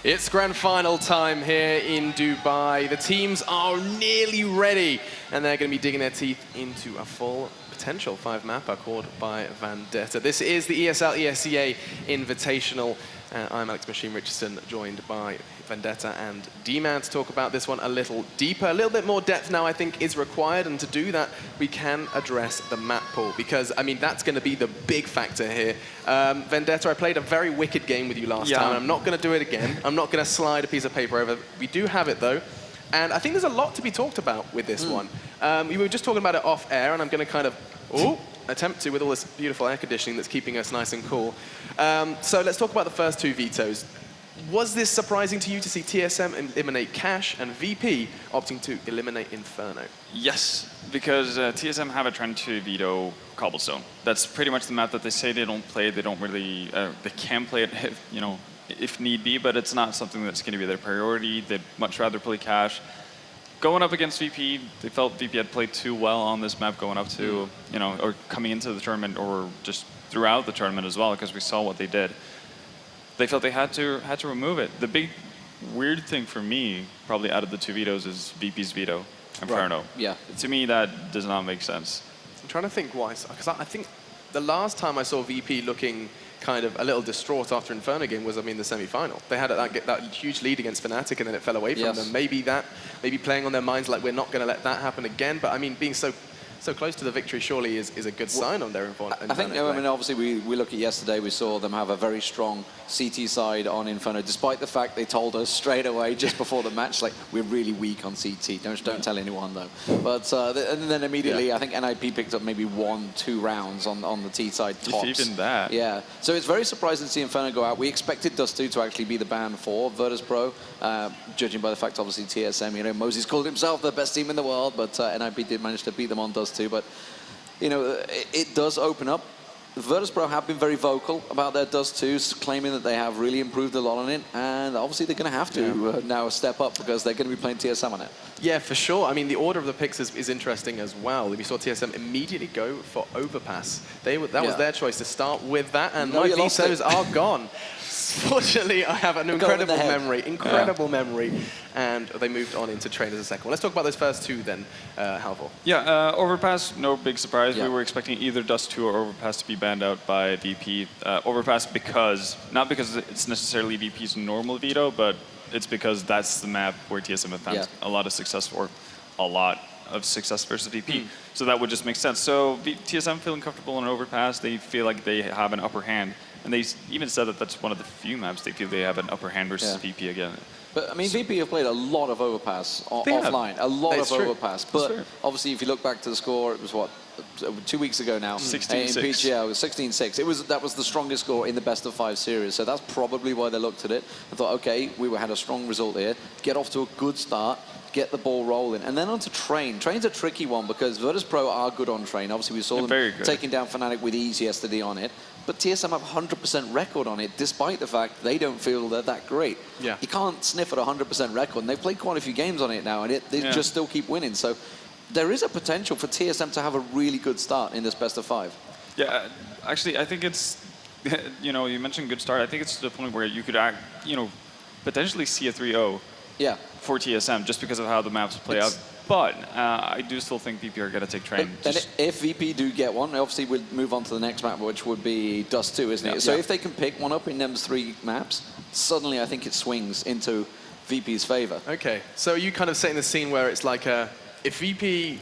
It's grand final time here in Dubai. The teams are nearly ready, and they're going to be digging their teeth into a full potential 5-mapper called by Vendetta. This is the ESL ESEA Invitational. I'm Alex Machine Richardson, joined by Vendetta and D-Man to talk about this one a little deeper. A little bit more depth now, I think, is required, and to do that, we can address the map pool, because, I mean, that's going to be the big factor here. Vendetta, I played a very wicked game with you last time, and I'm not going to do it again. I'm not going to slide a piece of paper over. We do have it, though, and I think there's a lot to be talked about with this one. We were just talking about it off air, and I'm going to kind of attempt to with all this beautiful air conditioning that's keeping us nice and cool. So let's talk about the first two vetoes. Was this surprising to you to see TSM eliminate Cash and VP opting to eliminate Inferno? Yes, because TSM have a trend to veto Cobblestone. That's pretty much the map that they say they don't play. They don't really, they can play it, if need be, but it's not something that's going to be their priority. They'd much rather play Cash. Going up against VP, they felt VP had played too well on this map going up to, or coming into the tournament, or just throughout the tournament as well, because we saw what they did. They felt they had to remove it. The big weird thing for me, probably out of the two vetoes, is VP's veto, Inferno. Right. Yeah. To me, that does not make sense. I'm trying to think why, because I think the last time I saw VP looking kind of a little distraught after Inferno game was, the semi-final. They had that huge lead against Fnatic, and then it fell away from them. Maybe playing on their minds like we're not going to let that happen again. But being so close to the victory surely is a good sign on their Inferno. I think, obviously we look at yesterday, we saw them have a very strong CT side on Inferno, despite the fact they told us straight away just before the match, like, we're really weak on CT. Don't tell anyone, though. But and then immediately, I think NIP picked up maybe 1-2 rounds on the T side tops. If even that. Yeah. So it's very surprising to see Inferno go out. We expected Dust2 to actually be the ban for Virtus.Pro, judging by the fact, obviously, TSM, Moses called himself the best team in the world, but NIP did manage to beat them on Dust2. But, it does open up. Virtus.Pro have been very vocal about their Dust2s, claiming that they have really improved a lot on it, and obviously they're going to have to now step up, because they're going to be playing TSM on it. Yeah, for sure. The order of the picks is interesting as well. We saw TSM immediately go for Overpass. That was their choice to start with that, and my vetoes are gone. Fortunately, I have an incredible memory, and they moved on into Train as a second one. Let's talk about those first two then, Halvor. Yeah, Overpass, no big surprise. We were expecting either Dust2 or Overpass to be banned out by VP. Overpass not because it's necessarily VP's normal veto, but it's because that's the map where TSM have found a lot of success versus VP. So that would just make sense. So TSM feeling comfortable on Overpass. They feel like they have an upper hand. And they even said that that's one of the few maps they feel they have an upper hand versus VP again. But, VP have played a lot of Overpass offline. A lot of Overpass. But obviously, if you look back to the score, it was what? 2 weeks ago now. 16-6. Yeah, it was 16-6. That was the strongest score in the best of 5 series. So that's probably why they looked at it and thought, okay, we had a strong result here. Get off to a good start. Get the ball rolling. And then onto Train. Train's a tricky one, because Virtus.Pro are good on Train. Obviously, we saw them taking down Fnatic with ease yesterday on it. But TSM have 100% record on it, despite the fact they don't feel they're that great. Yeah. You can't sniff at 100% record. And they've played quite a few games on it now, and they just still keep winning. So there is a potential for TSM to have a really good start in this best of 5. Yeah, actually, I think it's, you mentioned good start. I think it's to the point where you could potentially see a 3-0 for TSM, just because of how the maps play out. But I do still think VP are going to take Train. And if VP do get one, obviously we'll move on to the next map, which would be Dust2, isn't it? So if they can pick one up in them's 3 maps, suddenly I think it swings into VP's favor. Okay, so you kind of setting the scene where it's like, if VP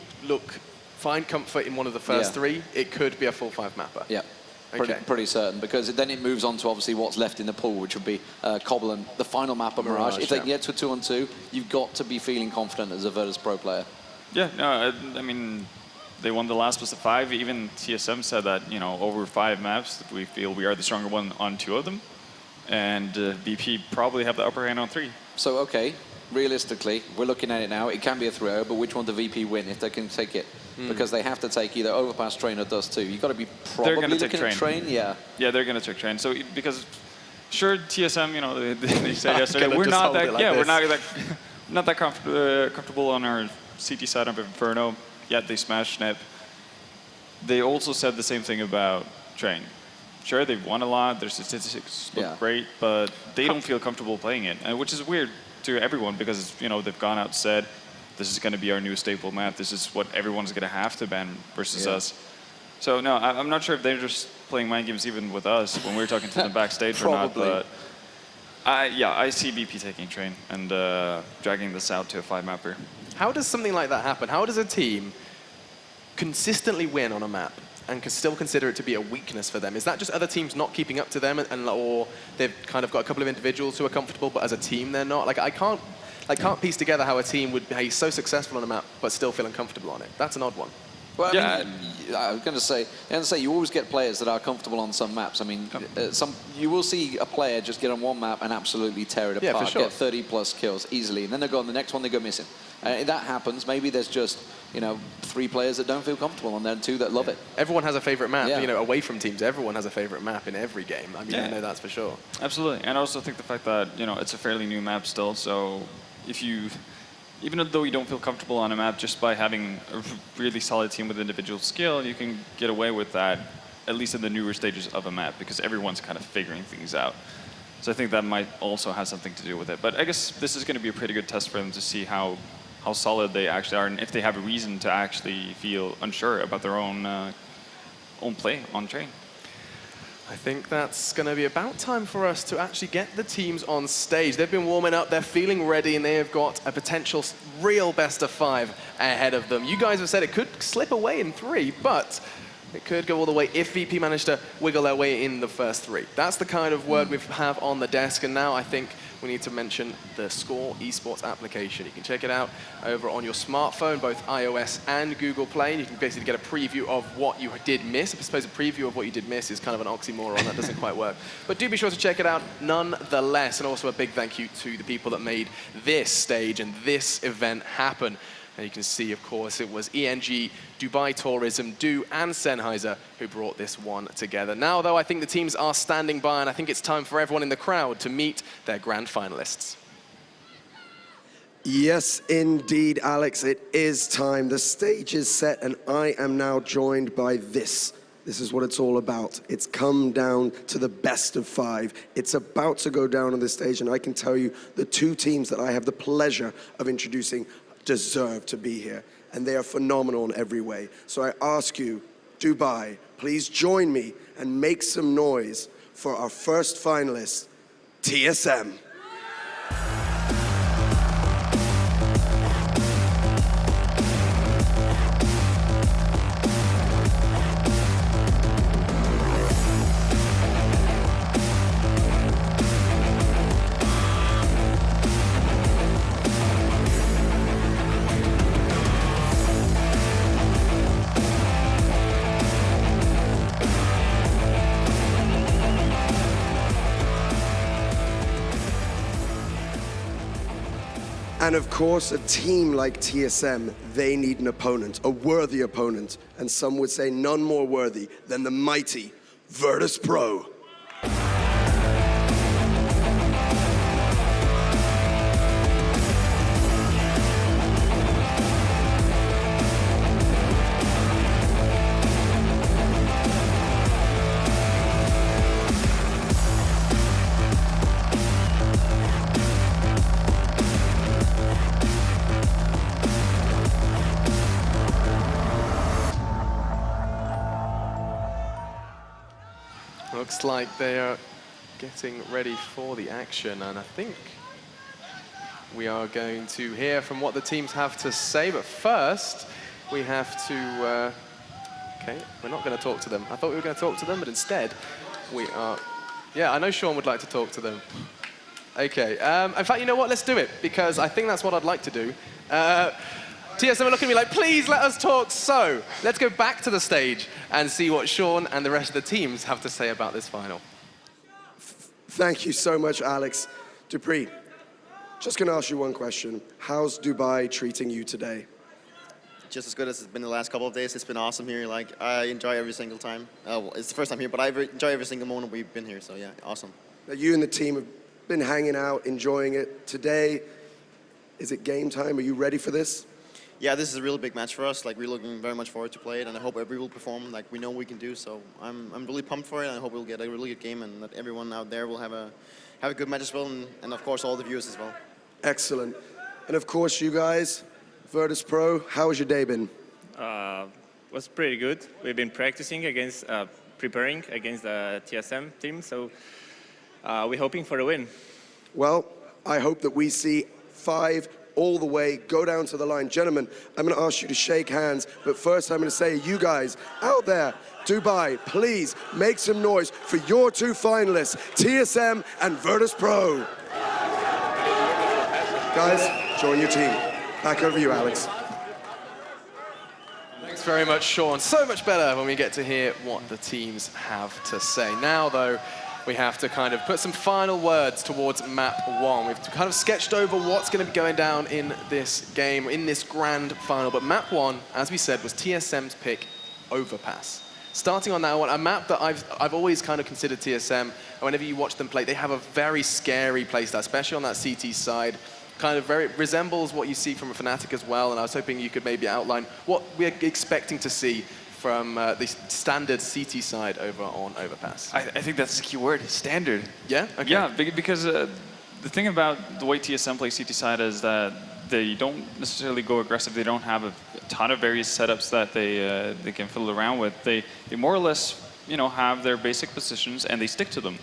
find comfort in one of the first 3, it could be a full 5-mapper. Yeah. Pretty certain, because then it moves on to obviously what's left in the pool, which would be Cobble and the final map of Mirage. If they can get to a 2-on-2, you've got to be feeling confident as a Virtus.Pro player. Yeah, no, they won the last best of 5. Even TSM said that, over 5 maps, we feel we are the stronger one on 2 of them. And VP probably have the upper hand on 3. So, okay, realistically, we're looking at it now. It can be a 3-0, but which one do VP win if they can take it? Because they have to take either Overpass, Train, or Dust2. You've got to be probably looking at Train. Yeah, they're going to take Train. So because sure, TSM, they said yesterday we're not that comfortable on our CT side of Inferno. Yet they smashed Snip. They also said the same thing about Train. sure, they've won a lot, their statistics look great, but they don't feel comfortable playing it, which is weird to everyone because, you know, they've gone out and said, this is going to be our new staple map. This is what everyone's going to have to ban versus us. So, no, I'm not sure if they're just playing mind games even with us when we're talking to them backstage or not, but I see BP taking Train and dragging this out to a 5-mapper. How does something like that happen? How does a team consistently win on a map and can still consider it to be a weakness for them? Is that just other teams not keeping up to them, or they've kind of got a couple of individuals who are comfortable, but as a team they're not? Like, I can't piece together how a team would be so successful on a map but still feel uncomfortable on it. That's an odd one. Well, I mean, I was going to say, you always get players that are comfortable on some maps. I mean, you will see a player just get on one map and absolutely tear it apart, get 30+ kills easily, and then they go on the next one, they go missing. That happens. Maybe there's just, you know, 3 players that don't feel comfortable, and then 2 that love it. Everyone has a favorite map. You know, away from teams, everyone has a favorite map in every game. I mean, I know that's for sure. Absolutely, and I also think the fact that, you know, it's a fairly new map still, so if you, even though you don't feel comfortable on a map, just by having a really solid team with individual skill, you can get away with that, at least in the newer stages of a map, because everyone's kind of figuring things out. So I think that might also have something to do with it. But I guess this is going to be a pretty good test for them to see how solid they actually are, and if they have a reason to actually feel unsure about their own play on Train. I think that's going to be about time for us to actually get the teams on stage. They've been warming up, they're feeling ready, and they have got a potential real best of 5 ahead of them. You guys have said it could slip away in 3, but it could go all the way if VP managed to wiggle their way in the first 3. That's the kind of word we have on the desk, and now I think we need to mention the theScore eSports application. You can check it out over on your smartphone, both iOS and Google Play. And you can basically get a preview of what you did miss. I suppose a preview of what you did miss is kind of an oxymoron. That doesn't quite work. But do be sure to check it out nonetheless. And also a big thank you to the people that made this stage and this event happen. And you can see, of course, it was ENG, Dubai Tourism, Do, and Sennheiser who brought this one together. Now, though, I think the teams are standing by, and I think it's time for everyone in the crowd to meet their grand finalists. Yes, indeed, Alex, it is time. The stage is set, and I am now joined by this. This is what it's all about. It's come down to the best of 5. It's about to go down on this stage, and I can tell you the 2 teams that I have the pleasure of introducing deserve to be here, and they are phenomenal in every way. So I ask you, Dubai, please join me and make some noise for our first finalist, TSM. And of course, a team like TSM, they need an opponent, a worthy opponent. And some would say none more worthy than the mighty Virtus.Pro. Looks like they are getting ready for the action, and I think we are going to hear from what the teams have to say. But first, we have to... okay, we're not going to talk to them. I thought we were going to talk to them, but instead, we are... Yeah, I know Sean would like to talk to them. Okay, in fact, you know what? Let's do it, because I think that's what I'd like to do. TSM are looking at me like, please let us talk. So let's go back to the stage and see what Sean and the rest of the teams have to say about this final. Thank you so much, Alex. Dupree, just going to ask you one question. How's Dubai treating you today? Just as good as it's been the last couple of days. It's been awesome here. Like, I enjoy every single time. Well, it's the first time here, but I enjoy every single moment we've been here. So yeah, awesome. Now, you and the team have been hanging out, enjoying it. Today, is it game time? Are you ready for this? yeah, this is a really big match for us. Like, we're looking very much forward to play it, and I hope everyone will perform like we know we can do. So I'm really pumped for it, and I hope we'll get a really good game, and that everyone out there will have a good match as well, and of course all the viewers as well. Excellent. And of course, you guys, Virtus.Pro, how has your day been? Was pretty good. We've been practicing against, preparing against the TSM team, so we're hoping for a win. Well, I hope that we see 5 all the way, go down to the line. Gentlemen, I'm going to ask you to shake hands, but first I'm going to say, you guys out there, Dubai, please make some noise for your 2 finalists, TSM and Virtus.Pro. Guys, join your team. Back over to you, Alex. Thanks very much, Sean. So much better when we get to hear what the teams have to say. Now, though, we have to kind of put some final words towards map 1. We've kind of sketched over what's going to be going down in this game, in this grand final. But map 1, as we said, was TSM's pick, Overpass. Starting on that one, a map that I've always kind of considered TSM, whenever you watch them play, they have a very scary playstyle, especially on that CT side. Kind of very resembles what you see from a Fnatic as well, and I was hoping you could maybe outline what we're expecting to see from the standard CT side over on Overpass. I think that's the key word, standard. Yeah? Okay. Yeah, because the thing about the way TSM plays CT side is that they don't necessarily go aggressive. They don't have a ton of various setups that they can fiddle around with. They more or less, you know, have their basic positions and they stick to them.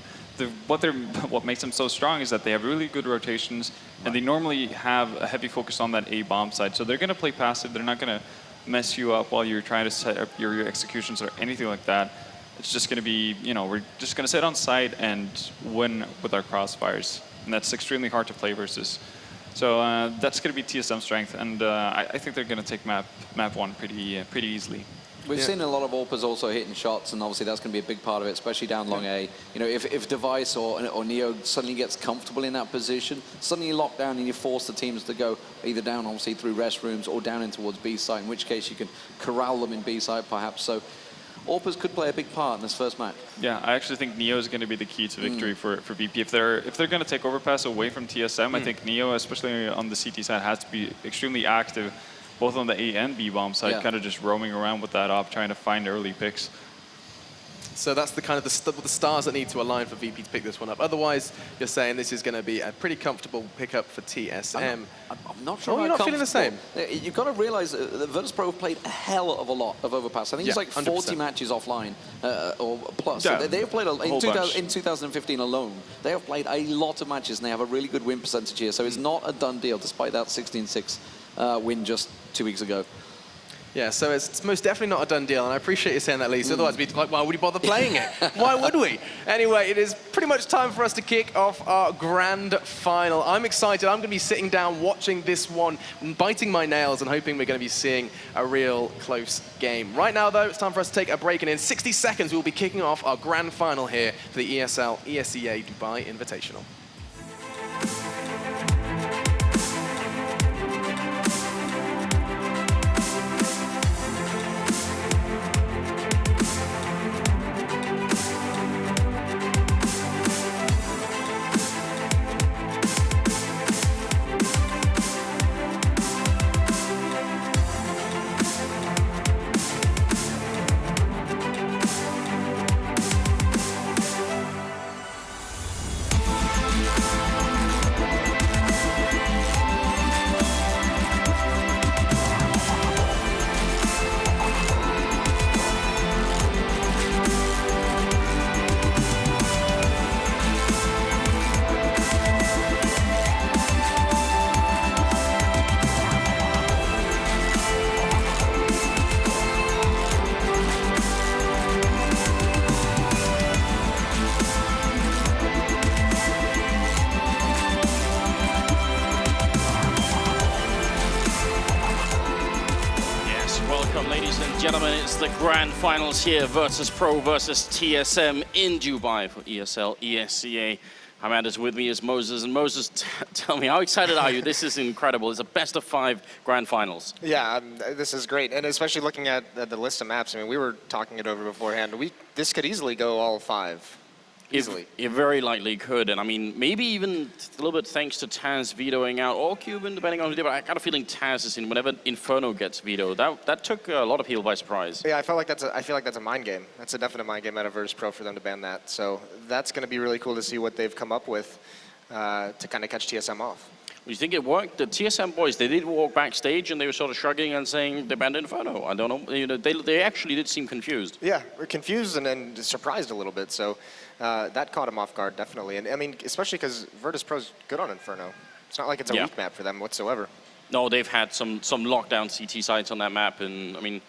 What makes them so strong is that they have really good rotations, and they normally have a heavy focus on that A bomb side. So they're going to play passive. They're not going to mess you up while you're trying to set up your executions or anything like that. It's just going to be, you know, we're just going to sit on site and win with our crossfires, and that's extremely hard to play versus. So that's going to be TSM's strength, and I think they're going to take map 1 pretty easily. We've seen a lot of AWPers also hitting shots, and obviously that's going to be a big part of it, especially down long A. You know, if Device or Neo suddenly gets comfortable in that position, suddenly you lock down and you force the teams to go either down, obviously, through restrooms or down in towards B site, in which case you can corral them in B site, perhaps. So AWPers could play a big part in this first match. Yeah, I actually think Neo is going to be the key to victory for VP. If they're going to take Overpass away from TSM, I think Neo, especially on the CT side, has to be extremely active, both on the A and B bomb side, kind of just roaming around with that op, trying to find early picks. So that's the kind of the stars that need to align for VP to pick this one up. Otherwise, you're saying this is going to be a pretty comfortable pickup for TSM. I'm not sure. Oh, you're not feeling the same? You've got to realize that Virtus.Pro have played a hell of a lot of Overpass. I think it's like 40 matches offline or plus. Yeah, so they've played in 2015 2015 alone. They have played a lot of matches, and they have a really good win percentage here. So it's not a done deal, despite that 16-6 win just 2 weeks ago. Yeah, so it's most definitely not a done deal, and I appreciate you saying that, Lee. So otherwise, we'd be like, why would you bother playing it? Why would we? Anyway, it is pretty much time for us to kick off our grand final. I'm excited. I'm going to be sitting down watching this one, biting my nails, and hoping we're going to be seeing a real close game. Right now, though, it's time for us to take a break, and in 60 seconds, we'll be kicking off our grand final here for the ESL ESEA Dubai Invitational. Gentlemen, it's the grand finals here, Virtus.Pro versus TSM in Dubai for ESL ESEA. Hammad is with me as Moses. And Moses, tell me, how excited are you? This is incredible. It's a best of 5 grand finals. Yeah, this is great. And especially looking at the list of maps, I mean, we were talking it over beforehand. This could easily go all 5. easily. It very likely could, and I mean, maybe even a little bit thanks to Taz vetoing out, or Cuban, depending on who did, but I got a feeling Taz is in whenever Inferno gets vetoed. That took a lot of people by surprise. Yeah, I feel like that's a mind game. That's a definite mind game out of Virtus.Pro for them to ban that. So that's going to be really cool to see what they've come up with to kind of catch TSM off. You think it worked? The TSM boys, they did walk backstage and they were sort of shrugging and saying they banned Inferno. I don't know. You know, they actually did seem confused. Yeah, we're confused and surprised a little bit. So that caught him off guard, definitely. And I mean, especially because Virtus.Pro's good on Inferno. It's not like it's a weak map for them whatsoever. No, they've had some lockdown CT sites on that map, and I mean,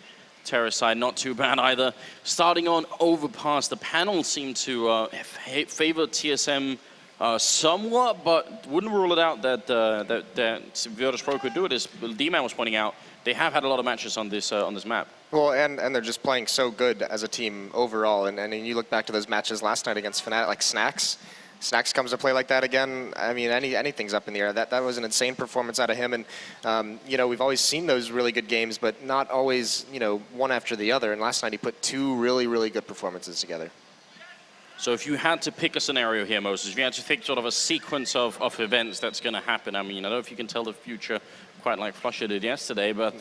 Terrace side not too bad either. Starting on Overpass, the panel seemed to favor TSM somewhat, but wouldn't rule it out that Virtus.Pro could do it. As D-Man was pointing out, they have had a lot of matches on this map. Well, and they're just playing so good as a team overall. And you look back to those matches last night against Fnatic, like Snacks. Snacks comes to play like that again. I mean, anything's up in the air. That was an insane performance out of him. And, you know, we've always seen those really good games, but not always, you know, one after the other. And last night he put two really, really good performances together. So if you had to pick a scenario here, Moses, if you had to pick sort of a sequence of events that's going to happen, I mean, I don't know if you can tell the future quite like Flusher did yesterday, but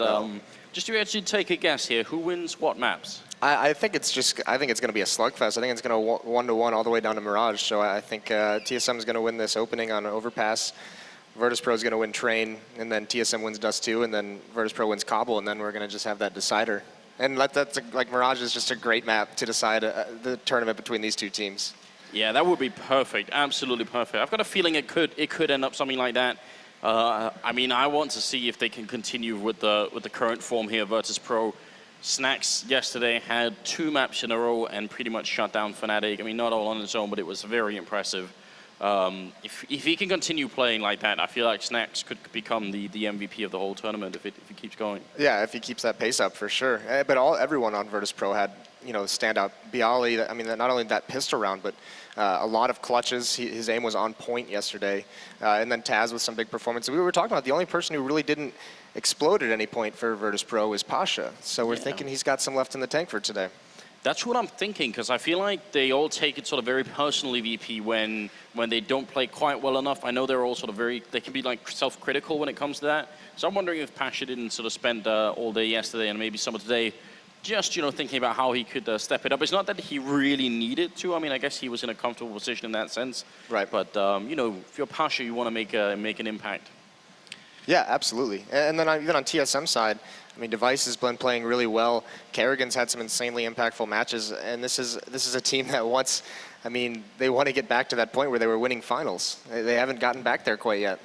just to actually take a guess here, who wins what maps? I think it's going to be a slugfest. I think it's going to 1-1 all the way down to Mirage. So I think TSM is going to win this opening on Overpass. Virtus.Pro is going to win Train, and then TSM wins Dust 2, and then Virtus.Pro wins Cobble, and then we're going to just have that decider. And that's like Mirage is just a great map to decide the tournament between these two teams. Yeah, that would be perfect. Absolutely perfect. I've got a feeling it could end up something like that. I mean, I want to see if they can continue with the current form here. Virtus.Pro. Snacks yesterday had 2 maps in a row and pretty much shut down Fnatic. I mean, not all on its own, but it was very impressive. If he can continue playing like that, I feel like Snacks could become the MVP of the whole tournament if he keeps going. Yeah, if he keeps that pace up, for sure. But everyone on Virtus.Pro had, you know, standout. Bialy, I mean, not only that pistol round, but a lot of clutches. His aim was on point yesterday. And then Taz with some big performances. We were talking about the only person who really didn't explode at any point for Virtus.Pro was Pasha. So we're thinking he's got some left in the tank for today. That's what I'm thinking, because I feel like they all take it sort of very personally, VP, when they don't play quite well enough. I know they're all sort of they can be like self-critical when it comes to that. So I'm wondering if Pasha didn't sort of spend all day yesterday and maybe some of today just, you know, thinking about how he could step it up. It's not that he really needed to. I mean, I guess he was in a comfortable position in that sense. Right. But, you know, if you're Pasha, you want to make an impact. Yeah, absolutely. And then even on TSM side, I mean, Device has been playing really well. Kerrigan's had some insanely impactful matches, and this is a team that wants, I mean, they want to get back to that point where they were winning finals. They haven't gotten back there quite yet.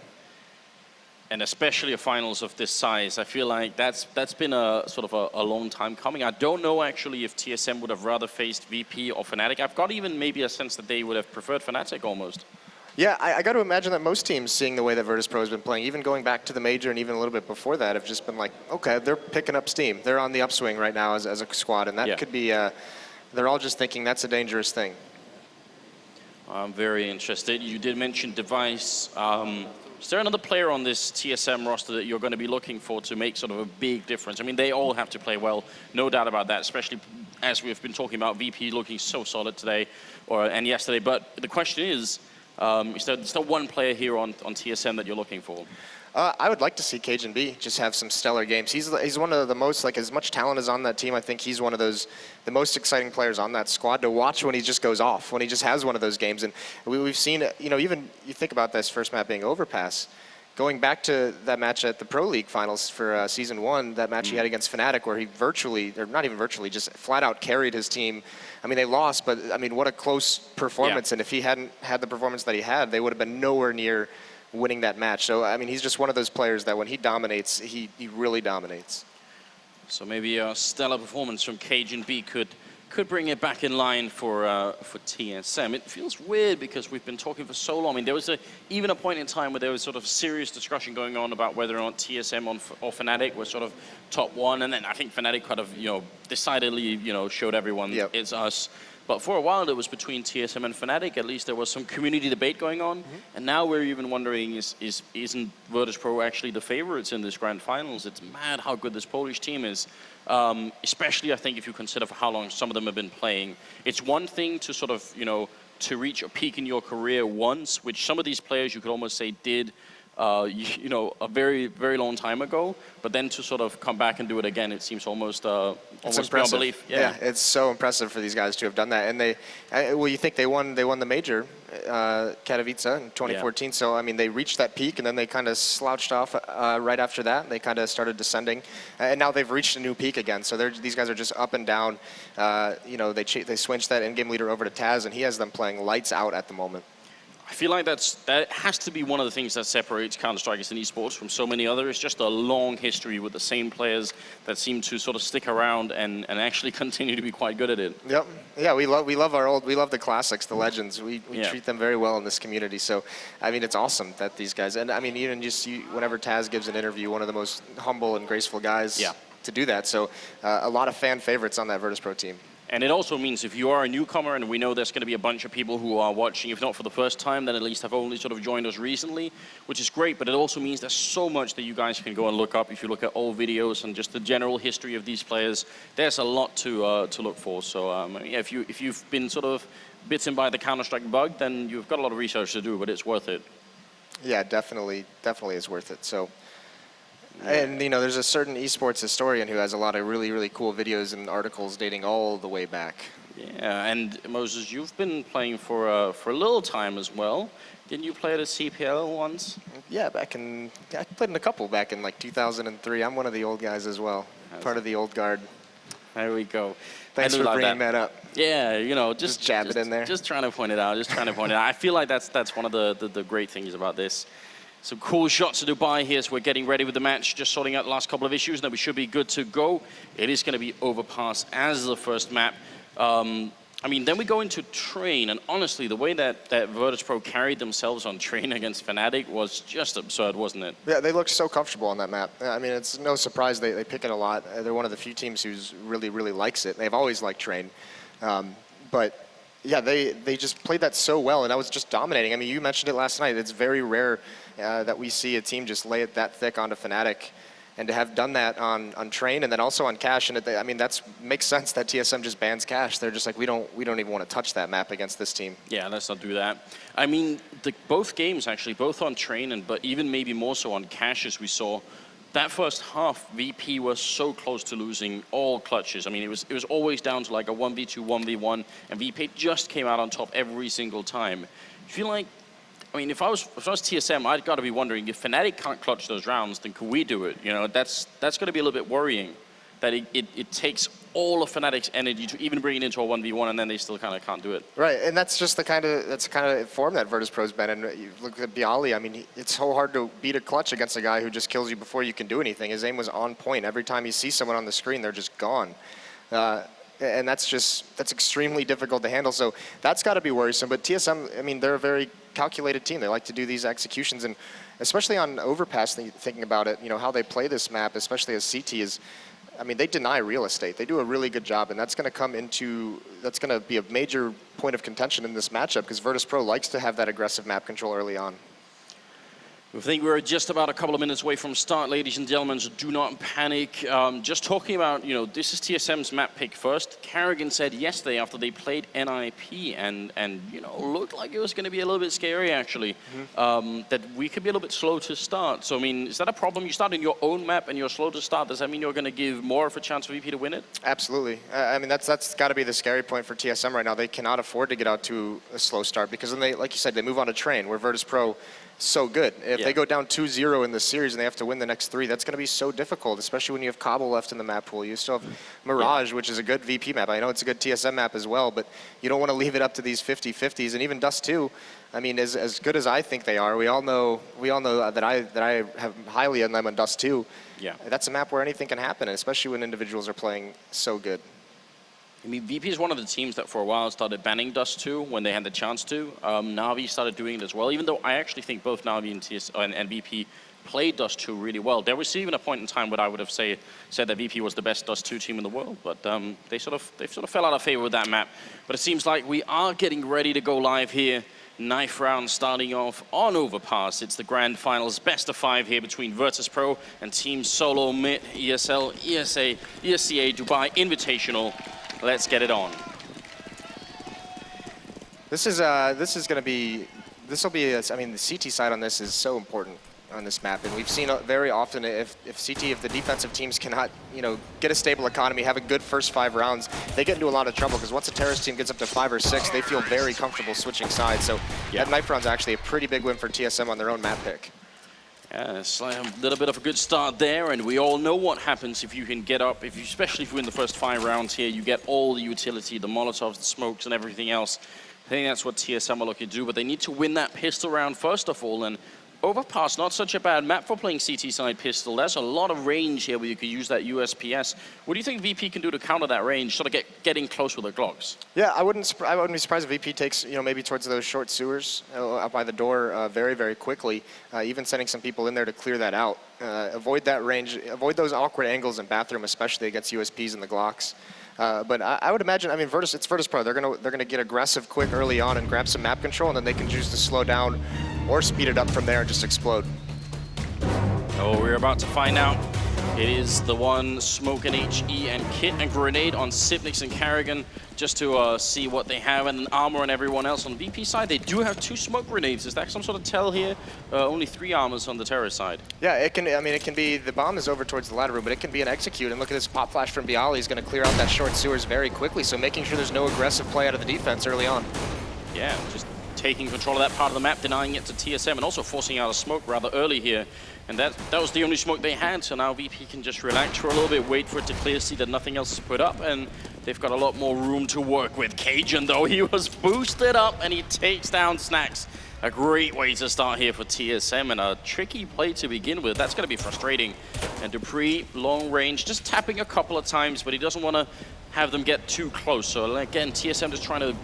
And especially a finals of this size, I feel like that's been a sort of a long time coming. I don't know actually if TSM would have rather faced VP or Fnatic. I've got even maybe a sense that they would have preferred Fnatic almost. Yeah, I got to imagine that most teams, seeing the way that Virtus.Pro has been playing, even going back to the major and even a little bit before that, have just been like, okay, they're picking up steam. They're on the upswing right now as a squad, and that could be, they're all just thinking that's a dangerous thing. I'm very interested. You did mention Device. Is there another player on this TSM roster that you're going to be looking for to make sort of a big difference? I mean, they all have to play well, no doubt about that, especially as we've been talking about VP looking so solid today and yesterday. But the question is there one player here on TSM that you're looking for? I would like to see Cajun B just have some stellar games. He's one of the most, like, as much talent as on that team. I think he's one of the most exciting players on that squad to watch when he just goes off, when he just has one of those games. And we've seen, you know, even you think about this first map being Overpass, going back to that match at the Pro League finals for Season 1, that match he had against Fnatic where he virtually, or not even virtually, just flat out carried his team. I mean, they lost, but I mean, what a close performance. And if he hadn't had the performance that he had, they would have been nowhere near winning that match. So, I mean, he's just one of those players that when he dominates, he really dominates. So maybe a stellar performance from Cajun B could bring it back in line for TSM. It feels weird because we've been talking for so long. I mean, there was even a point in time where there was sort of serious discussion going on about whether or not TSM or Fnatic were sort of top one, and then I think Fnatic kind of, you know, decidedly, you know, showed everyone it's us. But for a while, it was between TSM and Fnatic. At least there was some community debate going on. And now we're even wondering, isn't Virtus.Pro actually the favorites in this grand finals? It's mad how good this Polish team is. Especially, I think, if you consider for how long some of them have been playing. It's one thing to sort of, you know, to reach a peak in your career once, which some of these players you could almost say did, you know, a very, very long time ago, but then to sort of come back and do it again, it seems almost beyond belief. Yeah, it's so impressive for these guys to have done that. And they, well, you think they won the major, Katowice in 2014. So I mean, they reached that peak, and then they kind of slouched off right after that. They kind of started descending, and now they've reached a new peak again. So these guys are just up and down. You know, they switched that in-game leader over to Taz, and he has them playing lights out at the moment. I feel like that has to be one of the things that separates Counter-Strike in esports from so many others. It's just a long history with the same players that seem to sort of stick around and actually continue to be quite good at it. Yep. Yeah, we love the classics, the legends. We treat them very well in this community. So, I mean, it's awesome that these guys, and I mean, even just whenever Taz gives an interview, one of the most humble and graceful guys to do that. So, a lot of fan favorites on that Virtus.Pro team. And it also means if you are a newcomer, and we know there's going to be a bunch of people who are watching, if not for the first time, then at least have only sort of joined us recently, which is great, but it also means there's so much that you guys can go and look up. If you look at old videos and just the general history of these players, there's a lot to look for. So yeah, if you've been sort of bitten by the Counter-Strike bug, then you've got a lot of research to do, but it's worth it. Yeah, definitely is worth it. So. And, you know, there's a certain esports historian who has a lot of really, really cool videos and articles dating all the way back. Yeah, and Moses, you've been playing for a little time as well. Didn't you play at a CPL once? Yeah, I played in a couple back in like 2003. I'm one of the old guys as well, part of the old guard. There we go. Thanks for bringing that up. Yeah, you know, just jab it in there. Just trying to point it out. I feel like that's one of the great things about this. Some cool shots to Dubai here as we're getting ready with the match, just sorting out the last couple of issues. Now we should be good to go. It is going to be Overpass as the first map. I mean, then we go into Train, and honestly, the way that Virtus.Pro carried themselves on Train against Fnatic was just absurd, wasn't it? Yeah, they looked so comfortable on that map. I mean, it's no surprise they pick it a lot. They're one of the few teams who's really, really likes it. They've always liked Train. But yeah, they just played that so well, and that was just dominating. I mean, you mentioned it last night. It's very rare that we see a team just lay it that thick onto Fnatic, and to have done that on Train and then also on Cash. And I mean, that makes sense that TSM just bans Cash. They're just like, we don't even want to touch that map against this team. Yeah, let's not do that. I mean, both games actually, both on Train but even maybe more so on Cash, as we saw. That first half, VP was so close to losing all clutches. I mean, it was always down to like a 1v2, 1v1, and VP just came out on top every single time. I feel like, I mean, if I was TSM, I'd got to be wondering, if Fnatic can't clutch those rounds, then can we do it? You know, that's going to be a little bit worrying, that it takes all of Fnatic's energy to even bring it into a 1v1, and then they still kind of can't do it. Right, and that's just the kind of form that Virtus.Pro's been in. You look at Bialy. I mean, it's so hard to beat a clutch against a guy who just kills you before you can do anything. His aim was on point. Every time you see someone on the screen, they're just gone. And that's extremely difficult to handle. So that's got to be worrisome. But TSM, I mean, they're a very calculated team. They like to do these executions, and especially on Overpass, thinking about it, you know, how they play this map, especially as CT is, I mean, they deny real estate. They do a really good job, and that's going to be a major point of contention in this matchup, because Virtus.Pro likes to have that aggressive map control early on. I think we're just about a couple of minutes away from start, ladies and gentlemen, so do not panic. Just talking about, you know, this is TSM's map pick first. Carrigan said yesterday after they played NIP and you know, looked like it was going to be a little bit scary, actually, that we could be a little bit slow to start. So, I mean, is that a problem? You start in your own map and you're slow to start. Does that mean you're going to give more of a chance for VP to win it? Absolutely. I mean, that's got to be the scary point for TSM right now. They cannot afford to get out to a slow start, because then they, like you said, they move on to Train, where Virtus.Pro so good. If they go down 2-0 in the series and they have to win the next 3, that's going to be so difficult, especially when you have Cobble left in the map pool. You still have Mirage, which is a good VP map. I know it's a good TSM map as well, but you don't want to leave it up to these 50-50s. And even Dust 2, I mean, as good as I think they are, we all know that I have highly on them on Dust 2. Yeah. That's a map where anything can happen, especially when individuals are playing so good. I mean, VP is one of the teams that for a while started banning Dust 2 when they had the chance to. Na'Vi started doing it as well, even though I actually think both Na'Vi and VP played Dust 2 really well. There was even a point in time where I would have said that VP was the best Dust 2 team in the world, but they sort of fell out of favor with that map. But it seems like we are getting ready to go live here. Knife round starting off on Overpass. It's the grand finals, best of 5 here between Virtus.Pro and Team Solo Mid, ESL ESEA Dubai Invitational. Let's get it on. This is going to be, I mean, the CT side on this is so important on this map, and we've seen very often if the defensive teams cannot, get a stable economy, have a good first 5 rounds, they get into a lot of trouble, because once a terrorist team gets up to 5 or 6, they feel very comfortable switching sides. So that knife round's actually a pretty big win for TSM on their own map pick. Yeah, it's like a little bit of a good start there, and we all know what happens if you can get up, especially if you win the first 5 rounds here, you get all the utility, the Molotovs, the smokes, and everything else. I think that's what TSM are looking to do, but they need to win that pistol round first of all, and Overpass, not such a bad map for playing CT side pistol. There's a lot of range here where you can use that USPS. What do you think VP can do to counter that range, sort of getting close with the Glocks? Yeah, I wouldn't be surprised if VP takes, maybe towards those short sewers out by the door very, very quickly, even sending some people in there to clear that out. Avoid that range, avoid those awkward angles in bathroom, especially against USPs and the Glocks. But I would imagine, I mean, it's Virtus.Pro. They're gonna get aggressive quick early on and grab some map control, and then they can choose to slow down or speed it up from there and just explode. Oh, we're about to find out. It is the one Smoke and HE and Kit and Grenade on Sipnix and Carrigan, just to see what they have, and then Armor and everyone else. On the VP side, they do have 2 smoke grenades. Is that some sort of tell here? Only 3 armors on the terror side. Yeah, it can. I mean, it can be. The bomb is over towards the ladder room, but it can be an execute. And look at this pop flash from Bialy. He's going to clear out that short sewers very quickly. So making sure there's no aggressive play out of the defense early on. Yeah, just taking control of that part of the map, denying it to TSM, and also forcing out a smoke rather early here. And that was the only smoke they had, so now VP can just relax for a little bit, wait for it to clear, see that nothing else is put up, and they've got a lot more room to work with. Cajun, though, he was boosted up, and he takes down Snacks. A great way to start here for TSM, and a tricky play to begin with. That's going to be frustrating. And Dupree, long range, just tapping a couple of times, but he doesn't want to have them get too close. So again, TSM just trying to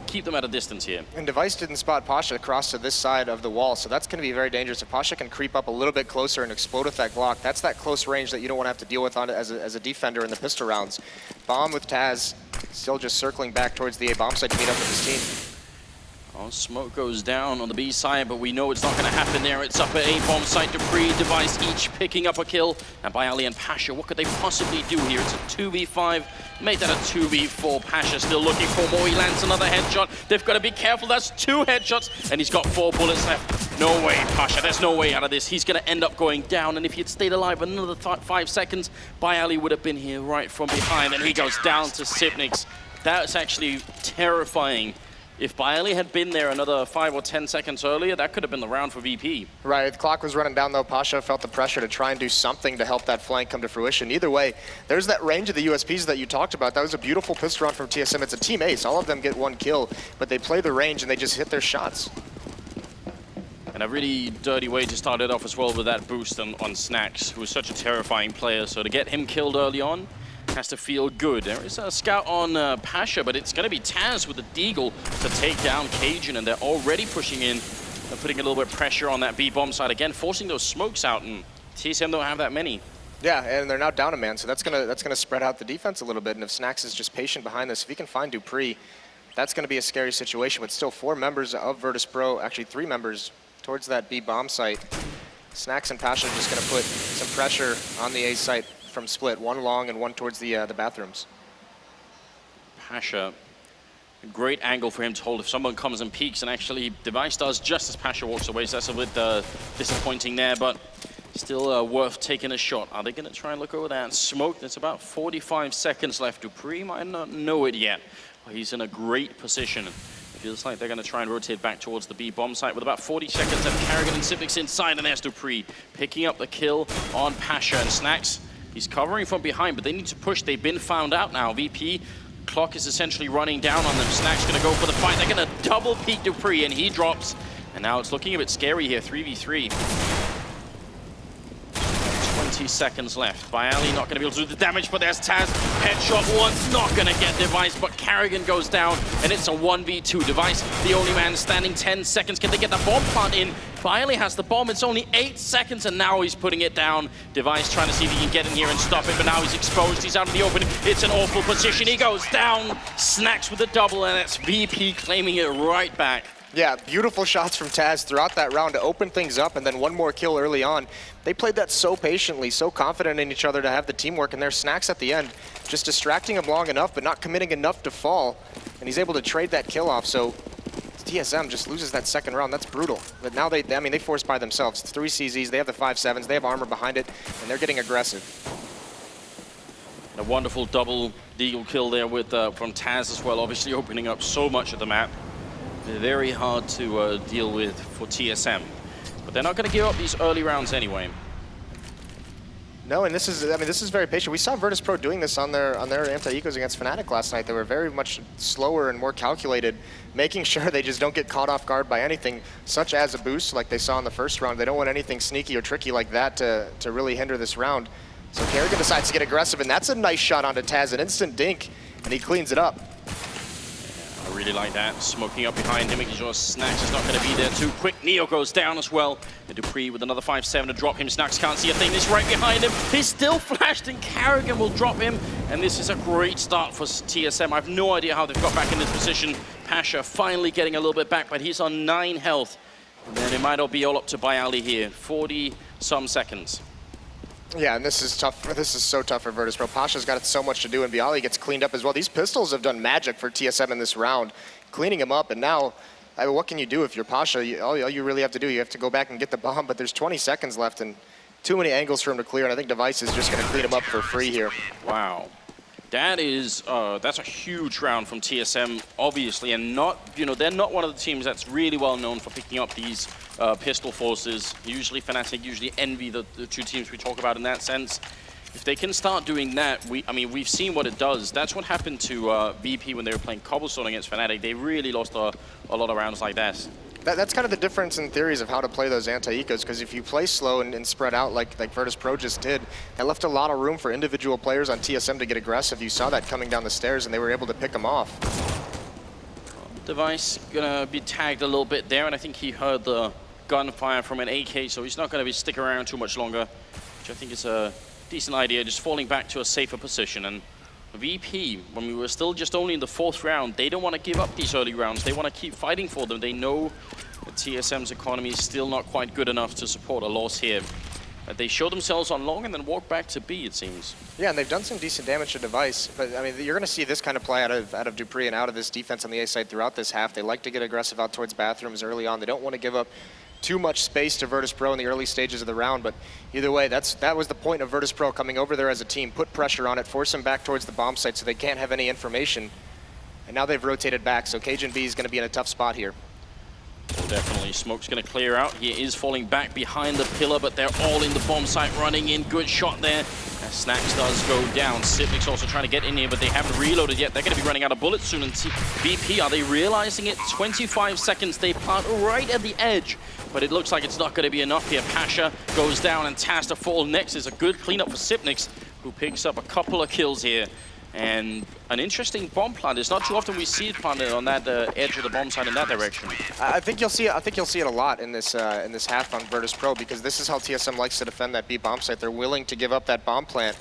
keep them at a distance here. And Device didn't spot Pasha across to this side of the wall, so that's going to be very dangerous. If Pasha can creep up a little bit closer and explode with that Glock, that's that close range that you don't want to have to deal with on as a defender in the pistol rounds. Bomb with Taz, still just circling back towards the A bomb site to meet up with his team. Oh, smoke goes down on the B side, but we know it's not going to happen there. It's up at A-bomb site. Dupree, Device each picking up a kill. And Bialy and Pasha, what could they possibly do here? It's a 2v5. Make that a 2v4. Pasha still looking for more. He lands another headshot. They've got to be careful. That's 2 headshots, and he's got 4 bullets left. No way, Pasha. There's no way out of this. He's going to end up going down, and if he had stayed alive another 5 seconds, Bialy would have been here right from behind, and he goes down to Sipnix. That's actually terrifying. If Bialy had been there another 5 or 10 seconds earlier, that could have been the round for VP. Right, the clock was running down though. Pasha felt the pressure to try and do something to help that flank come to fruition. Either way, there's that range of the USPs that you talked about. That was a beautiful pistol round from TSM. It's a team ace. All of them get 1 kill, but they play the range and they just hit their shots. And a really dirty way to start it off as well with that boost on Snacks, who was such a terrifying player. So to get him killed early on has to feel good. There is a scout on Pasha, but it's going to be Taz with the Deagle to take down Cajun, and they're already pushing in and putting a little bit of pressure on that B-bomb side again, forcing those smokes out, and TSM don't have that many. Yeah, and they're now down a man, so that's gonna spread out the defense a little bit, and if Snacks is just patient behind this, if he can find Dupree, that's going to be a scary situation, with still 4 members of Virtus.Pro, actually 3 members towards that B-bomb site. Snacks and Pasha are just going to put some pressure on the A site from split, 1 long and 1 towards the bathrooms. Pasha, a great angle for him to hold if someone comes and peeks, and actually Device does just as Pasha walks away, so that's a bit disappointing there, but still worth taking a shot. Are they going to try and look over that smoke? There's about 45 seconds left. Dupree might not know it yet, but he's in a great position. It feels like they're going to try and rotate back towards the B-bomb site with about 40 seconds left. Carrigan and Sipnix inside, and there's Dupree picking up the kill on Pasha, and Snacks, he's covering from behind, but they need to push. They've been found out now. VP, clock is essentially running down on them. Snacks going to go for the fight. They're going to double peek Dupree, and he drops. And now it's looking a bit scary here, 3v3. 20 seconds left. Bialy not going to be able to do the damage, but there's Taz. Headshot once, not going to get Device, but Carrigan goes down, and it's a 1v2. Device, the only man standing. 10 seconds. Can they get the bomb plant in? Bialy has the bomb. It's only 8 seconds, and now he's putting it down. Device trying to see if he can get in here and stop it, but now he's exposed. He's out in the open. It's an awful position. He goes down. Snacks with the double, and it's VP claiming it right back. Yeah, beautiful shots from Taz throughout that round to open things up, and then 1 more kill early on. They played that so patiently, so confident in each other to have the teamwork, and their Snacks at the end just distracting him long enough, but not committing enough to fall. And he's able to trade that kill off. So TSM just loses that second round, that's brutal. But now they forced by themselves. 3 CZs, they have the 5-7s, they have armor behind it, and they're getting aggressive. A wonderful double deagle kill there with from Taz as well, obviously opening up so much of the map. They're very hard to deal with for TSM. But they're not going to give up these early rounds anyway. No, and this is very patient. We saw Virtus.Pro doing this on their anti-ecos against Fnatic last night. They were very much slower and more calculated, making sure they just don't get caught off guard by anything, such as a boost like they saw in the first round. They don't want anything sneaky or tricky like that to really hinder this round. So Kerrigan decides to get aggressive, and that's a nice shot onto Taz, an instant dink, and he cleans it up. I really like that. Smoking up behind him, making sure Snax is not going to be there too quick. Neo goes down as well. And Dupree with another 5-7 to drop him. Snax can't see a thing. This right behind him. He's still flashed, and Kerrigan will drop him. And this is a great start for TSM. I have no idea how they've got back in this position. Pasha finally getting a little bit back, but he's on 9 health. And then it might all be all up to Bialy here. 40-some seconds. Yeah, and this is tough. This is so tough for Virtus.Pro. Pasha's got so much to do, and Bialy gets cleaned up as well. These pistols have done magic for TSM in this round, cleaning him up. And now, what can you do if you're Pasha? All you really have to do, you have to go back and get the bomb. But there's 20 seconds left, and too many angles for him to clear. And I think Device is just going to clean him up for free here. Wow. That is, that's a huge round from TSM, obviously, and not, they're not one of the teams that's really well known for picking up these pistol forces. Usually Fnatic usually envy the two teams we talk about in that sense. If they can start doing that, we've seen what it does. That's what happened to VP when they were playing Cobblestone against Fnatic. They really lost a lot of rounds like that. That's kind of the difference in theories of how to play those anti-ecos, because if you play slow and spread out like Virtus.Pro just did, that left a lot of room for individual players on TSM to get aggressive. You saw that coming down the stairs, and they were able to pick them off. Device gonna be tagged a little bit there, and I think he heard the gunfire from an AK, so he's not gonna be sticking around too much longer, which I think is a decent idea, just falling back to a safer position. And VP, when we were still just only in the 4th round, they don't want to give up these early rounds. They want to keep fighting for them. They know that TSM's economy is still not quite good enough to support a loss here. But they show themselves on long and then walk back to B, it seems. Yeah, and they've done some decent damage to Device. But I mean, you're going to see this kind of play out of Dupree and out of this defense on the A side throughout this half. They like to get aggressive out towards bathrooms early on. They don't want to give up too much space to Virtus.Pro in the early stages of the round, but either way, that was the point of Virtus.Pro coming over there as a team, put pressure on it, force them back towards the bomb site so they can't have any information. And now they've rotated back, so Cajun B is going to be in a tough spot here. Oh, definitely. Smoke's going to clear out. He is falling back behind the pillar, but they're all in the bomb site running in. Good shot there. As Snax does go down. Sipnik's also trying to get in here, but they haven't reloaded yet. They're going to be running out of bullets soon. And BP, are they realizing it? 25 seconds. They plant right at the edge, but it looks like it's not going to be enough here. Pasha goes down, and Taz to fall next. Is a good cleanup for Sipnix, who picks up a couple of kills here. And an interesting bomb plant. It's not too often we see it planted on that edge of the bomb site in that direction. I think you'll see it a lot in this half on Virtus.Pro, because this is how TSM likes to defend that B bomb site. They're willing to give up that bomb plant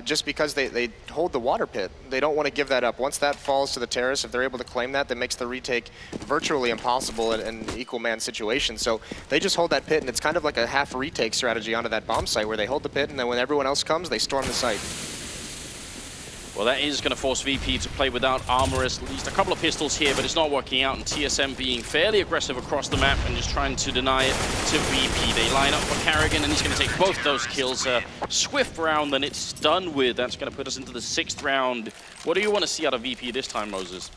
just because they hold the water pit. They don't want to give that up. Once that falls to the terrace, if they're able to claim that, that makes the retake virtually impossible in an equal man situation. So they just hold that pit, and it's kind of like a half retake strategy onto that bomb site where they hold the pit, and then when everyone else comes, they storm the site. Well, that is going to force VP to play without armorers, at least a couple of pistols here, but it's not working out, and TSM being fairly aggressive across the map and just trying to deny it to VP. They line up for Kerrigan, and he's going to take both those kills. Swift round, and it's done with. That's going to put us into the 6th round. What do you want to see out of VP this time, Moses?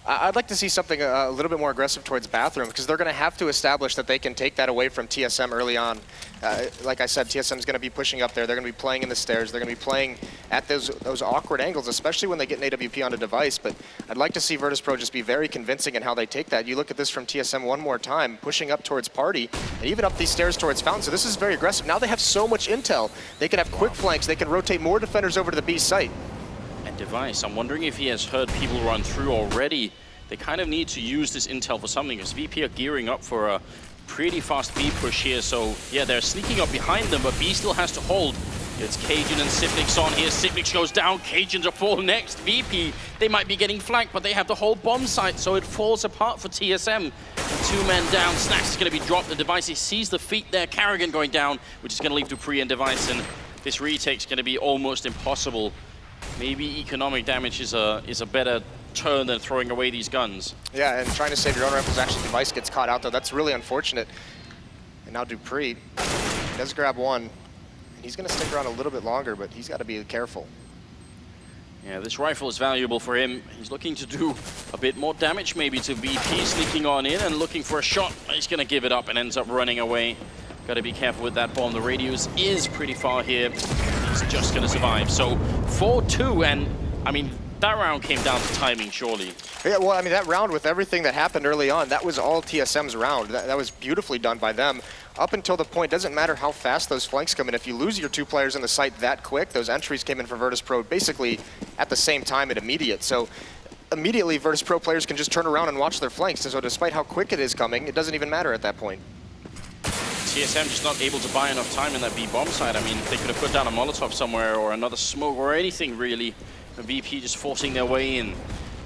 I'd like to see something a little bit more aggressive towards bathroom, because they're going to have to establish that they can take that away from TSM early on. Like I said, TSM's going to be pushing up there. They're going to be playing in the stairs. They're going to be playing at those awkward angles, especially when they get an AWP on a device. But I'd like to see Virtus.Pro just be very convincing in how they take that. You look at this from TSM one more time, pushing up towards Party, and even up these stairs towards Fountain. So this is very aggressive. Now they have so much intel. They can have quick flanks. They can rotate more defenders over to the B site. And Device, I'm wondering if he has heard people run through already. They kind of need to use this intel for something, because VP are gearing up for a pretty fast B push here. So yeah, they're sneaking up behind them, but B still has to hold. It's Cajun and Sipnix on here. Sipnix goes down, Cajun to fall next. VP, they might be getting flanked, but they have the whole bomb site, so it falls apart for TSM. 2 men down, Snax is going to be dropped. The Device, he sees the feet there. Kerrigan going down, which is going to leave Dupree and Device, and this retake's going to be almost impossible. Maybe economic damage is a better turn than throwing away these guns. Yeah, and trying to save your own rifles, actually device gets caught out though. That's really unfortunate. And now Dupree does grab one. And he's gonna stick around a little bit longer, but he's gotta be careful. Yeah, this rifle is valuable for him. He's looking to do a bit more damage maybe to VP, sneaking on in and looking for a shot. He's gonna give it up and ends up running away. Gotta be careful with that bomb. The radius is pretty far here. He's just gonna survive. So 4-2, and I mean, that round came down to timing, surely. Yeah, well, I mean, that round with everything that happened early on, that was all TSM's round. That was beautifully done by them. Up until the point, doesn't matter how fast those flanks come in. If you lose your 2 players in the site that quick, those entries came in for Virtus.Pro basically at the same time and immediate. So immediately, Virtus.Pro players can just turn around and watch their flanks. And so despite how quick it is coming, it doesn't even matter at that point. TSM just not able to buy enough time in that B bomb side. I mean, they could have put down a Molotov somewhere or another smoke or anything really. The VP just forcing their way in.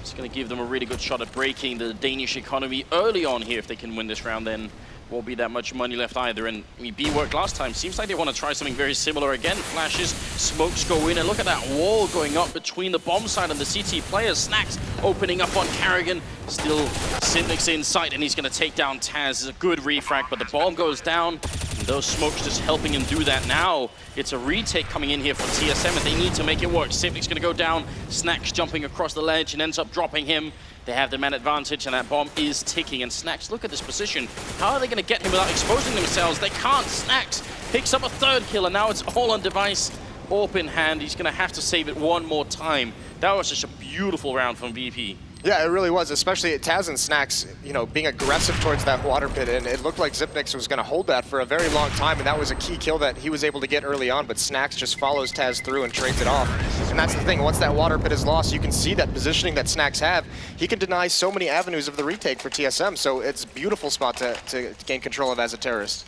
It's going to give them a really good shot at breaking the Danish economy early on here. If they can win this round, then won't be that much money left either. And I mean, B worked last time. Seems like they want to try something very similar again. Flashes, smokes go in, and look at that wall going up between the bomb side and the CT players. Snacks opening up on Carrigan. Still Simnic's in sight, and he's going to take down Taz. It's a good refrag, but the bomb goes down. And those smokes just helping him do that now. It's a retake coming in here for TSM, and they need to make it work. Simnic's going to go down. Snacks jumping across the ledge and ends up dropping him. They have the man advantage, and that bomb is ticking. And Snacks, look at this position. How are they going to get him without exposing themselves? They can't. Snacks picks up a 3rd kill, and now it's all on device. AWP in hand. He's going to have to save it one more time. That was just a beautiful round from VP. Yeah, it really was, especially Taz and Snacks, you know, being aggressive towards that water pit, and it looked like Zipnix was going to hold that for a very long time, and that was a key kill that he was able to get early on, but Snacks just follows Taz through and trades it off. And that's the thing, once that water pit is lost, you can see that positioning that Snacks have. He can deny so many avenues of the retake for TSM, so it's a beautiful spot to gain control of as a terrorist.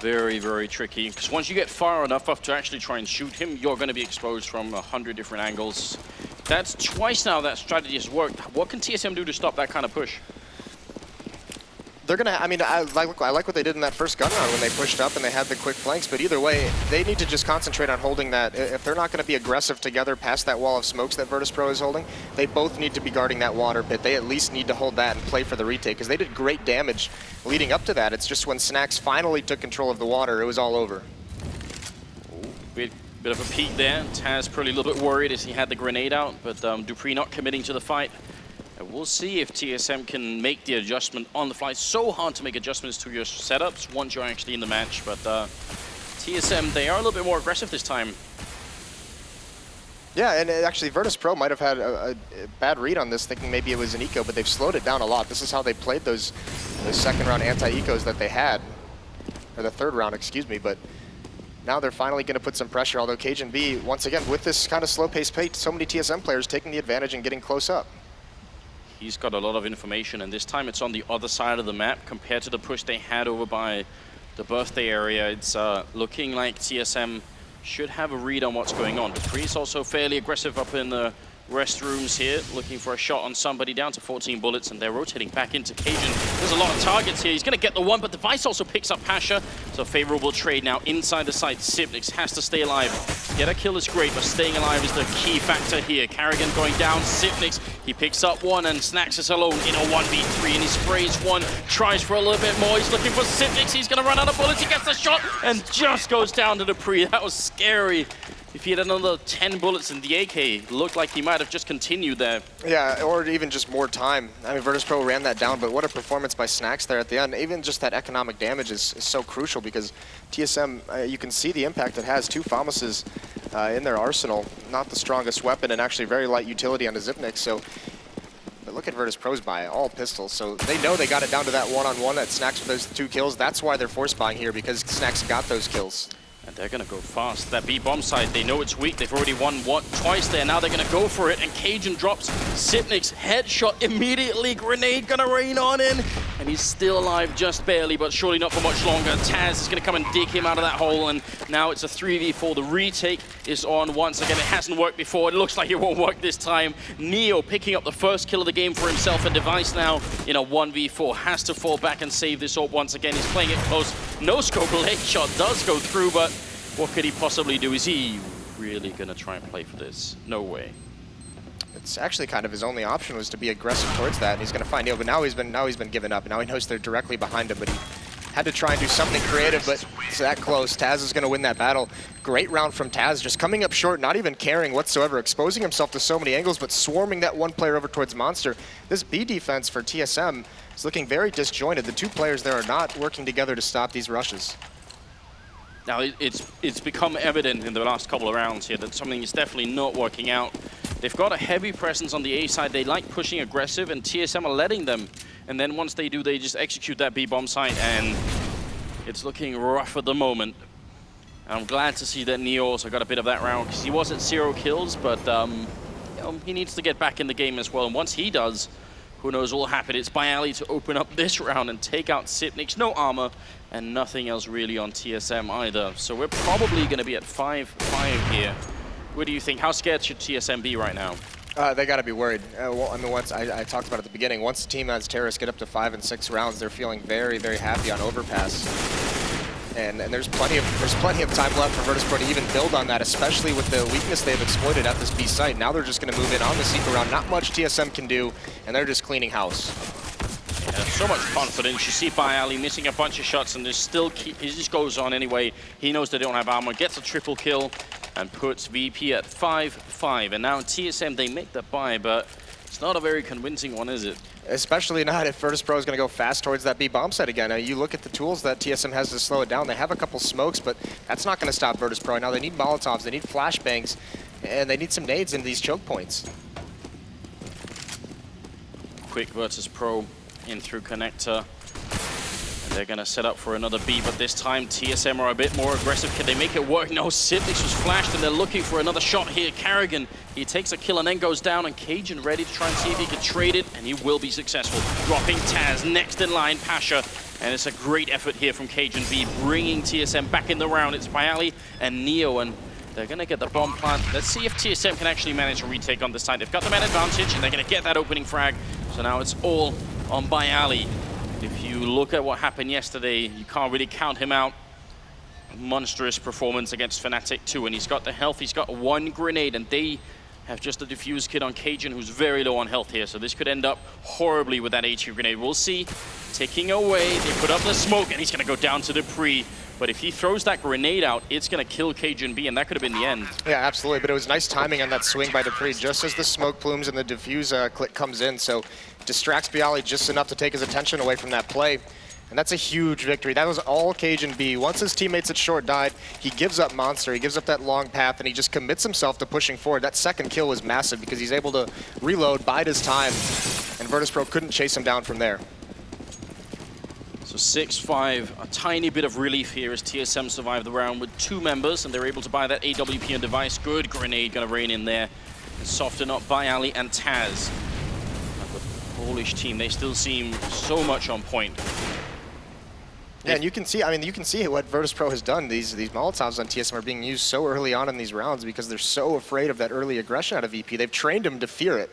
Very, very tricky, because once you get far enough up to actually try and shoot him, you're going to be exposed from 100 different angles. That's twice now that strategy has worked. What can TSM do to stop that kind of push? They're gonna, I mean, I like what they did in that first gun round when they pushed up and they had the quick flanks, but either way, they need to just concentrate on holding that. If they're not gonna be aggressive together past that wall of smokes that Virtus.Pro is holding, they both need to be guarding that water pit. They at least need to hold that and play for the retake, because they did great damage leading up to that. It's just when Snacks finally took control of the water, it was all over. Bit of a peek there. Taz probably a little bit worried as he had the grenade out, but Dupree not committing to the fight. And we'll see if TSM can make the adjustment on the fly. It's so hard to make adjustments to your setups once you're actually in the match, but TSM, they are a little bit more aggressive this time. Yeah, and actually Virtus.Pro might have had a bad read on this, thinking maybe it was an eco, but they've slowed it down a lot. This is how they played those second round anti-ecos that they had, or the 3rd round, excuse me, but now they're finally going to put some pressure, although Cajun B, once again, with this kind of slow-paced pace, so many TSM players taking the advantage and getting close up. He's got a lot of information, and this time it's on the other side of the map compared to the push they had over by the birthday area. It's looking like TSM should have a read on what's going on. Dupree's also fairly aggressive up in the restrooms here, looking for a shot on somebody, down to 14 bullets, and they're rotating back into Cajun. There's a lot of targets here. He's going to get the one, but Device also picks up Pasha. So favorable trade now inside the site. Sipnix has to stay alive. Get a kill is great, but staying alive is the key factor here. Carrigan going down. Sipnix, he picks up one, and Snacks is alone in a 1v3, and he sprays one, tries for a little bit more. He's looking for Sipnix. He's going to run out of bullets. He gets the shot, and just goes down to Dupree. That was scary. If he had another 10 bullets in the AK, looked like he might have just continued there. Yeah, or even just more time. I mean, Virtus.Pro ran that down, but what a performance by Snacks there at the end. Even just that economic damage is so crucial, because TSM, you can see the impact it has. 2 FAMASes in their arsenal. Not the strongest weapon, and actually very light utility on the Zipnix. So, but look at Virtus.Pro's buy, all pistols. So they know they got it down to that one-on-one at Snacks with those 2 kills. That's why they're force buying here, because Snacks got those kills. And they're going to go fast. That B-bomb side, they know it's weak. They've already won twice there. Now they're going to go for it. And Cajun drops Sipnix. Headshot immediately. Grenade going to rain on in. And he's still alive just barely, but surely not for much longer. Taz is going to come and dig him out of that hole. And now it's a 3v4. The retake is on once again. It hasn't worked before. It looks like it won't work this time. Neo picking up the first kill of the game for himself. And Device now in a 1v4. Has to fall back and save this AWP once again. He's playing it close. No scope. Leg shot does go through, but what could he possibly do? Is he really going to try and play for this? No way. it's actually kind of his only option was to be aggressive towards that, and he's going to find Neo. But now he's been given up, and now he knows they're directly behind him. But he had to try and do something creative, but it's that close. Taz is going to win that battle. Great round from Taz, just coming up short, not even caring whatsoever, exposing himself to so many angles, but swarming that one player over towards Monster. This B defense for TSM is looking very disjointed. The two players there are not working together to stop these rushes. Now, it's become evident in the last couple of rounds here that something is definitely not working out. They've got a heavy presence on the A side. They like pushing aggressive, and TSM are letting them. And then once they do, they just execute that B-bomb site, and it's looking rough at the moment. I'm glad to see that Neo also got a bit of that round, because he was at 0 kills, but you know, he needs to get back in the game as well. And once he does, who knows what will happen. It's Byali to open up this round and take out Sipnix. No armor, and nothing else really on TSM either. So we're probably going to be at 5-5 here. What do you think? How scared should TSM be right now? They got to be worried. Well, I mean, once I talked about at the beginning, once the team as terrorists get up to 5 and 6 rounds, they're feeling very, very happy on Overpass. And there's plenty of time left for Virtus.Pro to even build on that, especially with the weakness they've exploited at this B site. Now they're just going to move in on the Seeker round. Not much TSM can do, and they're just cleaning house. Yeah, so much confidence. You see Byali missing a bunch of shots, and he just goes on anyway. He knows they don't have armor, gets a triple kill, and puts VP at 5-5. And now in TSM, they make the buy, but it's not a very convincing one, is it? Especially not if Virtus.Pro is going to go fast towards that B bomb site again. Now, you look at the tools that TSM has to slow it down. They have a couple smokes, but that's not going to stop Virtus.Pro. Now they need Molotovs, they need flashbangs, and they need some nades in these choke points. Quick Virtus.Pro in through connector. And they're going to set up for another B, but this time TSM are a bit more aggressive. Can they make it work? No, Sipnix was flashed, and they're looking for another shot here. Karrigan, he takes a kill and then goes down, and Cajun ready to try and see if he can trade it, and he will be successful. Dropping Taz, next in line, Pasha, and it's a great effort here from Cajun B, bringing TSM back in the round. It's Byali and Neo, and they're going to get the bomb plant. Let's see if TSM can actually manage a retake on this side. They've got the man advantage, and they're going to get that opening frag. So now it's all on Byali. If you look at what happened yesterday, you can't really count him out. Monstrous performance against Fnatic 2, and he's got the health. He's got one grenade, and they have just a defuse kit on Cajun, who's very low on health here. So this could end up horribly with that HE grenade. We'll see. Ticking away, they put up the smoke, and he's going to go down to Dupree. But if he throws that grenade out, it's going to kill Cajun B, and that could have been the end. Yeah, absolutely. But it was nice timing on that swing by Dupree, just as the smoke plumes and the diffuse click comes in. So distracts Byali just enough to take his attention away from that play. And that's a huge victory. That was all Cajun B. Once his teammates at short died, he gives up Monster, he gives up that long path, and he just commits himself to pushing forward. That second kill was massive because he's able to reload, bide his time, and Virtus.Pro couldn't chase him down from there. So 6-5, a tiny bit of relief here as TSM survived the round with 2 members, and they're able to buy that AWP and device. Good grenade gonna rain in there and soften up Byali and Taz. But the Polish team, they still seem so much on point. Yeah, and you can see, I mean, you can see what Virtus.Pro has done. These Molotovs on TSM are being used so early on in these rounds because they're so afraid of that early aggression out of VP. They've trained them to fear it.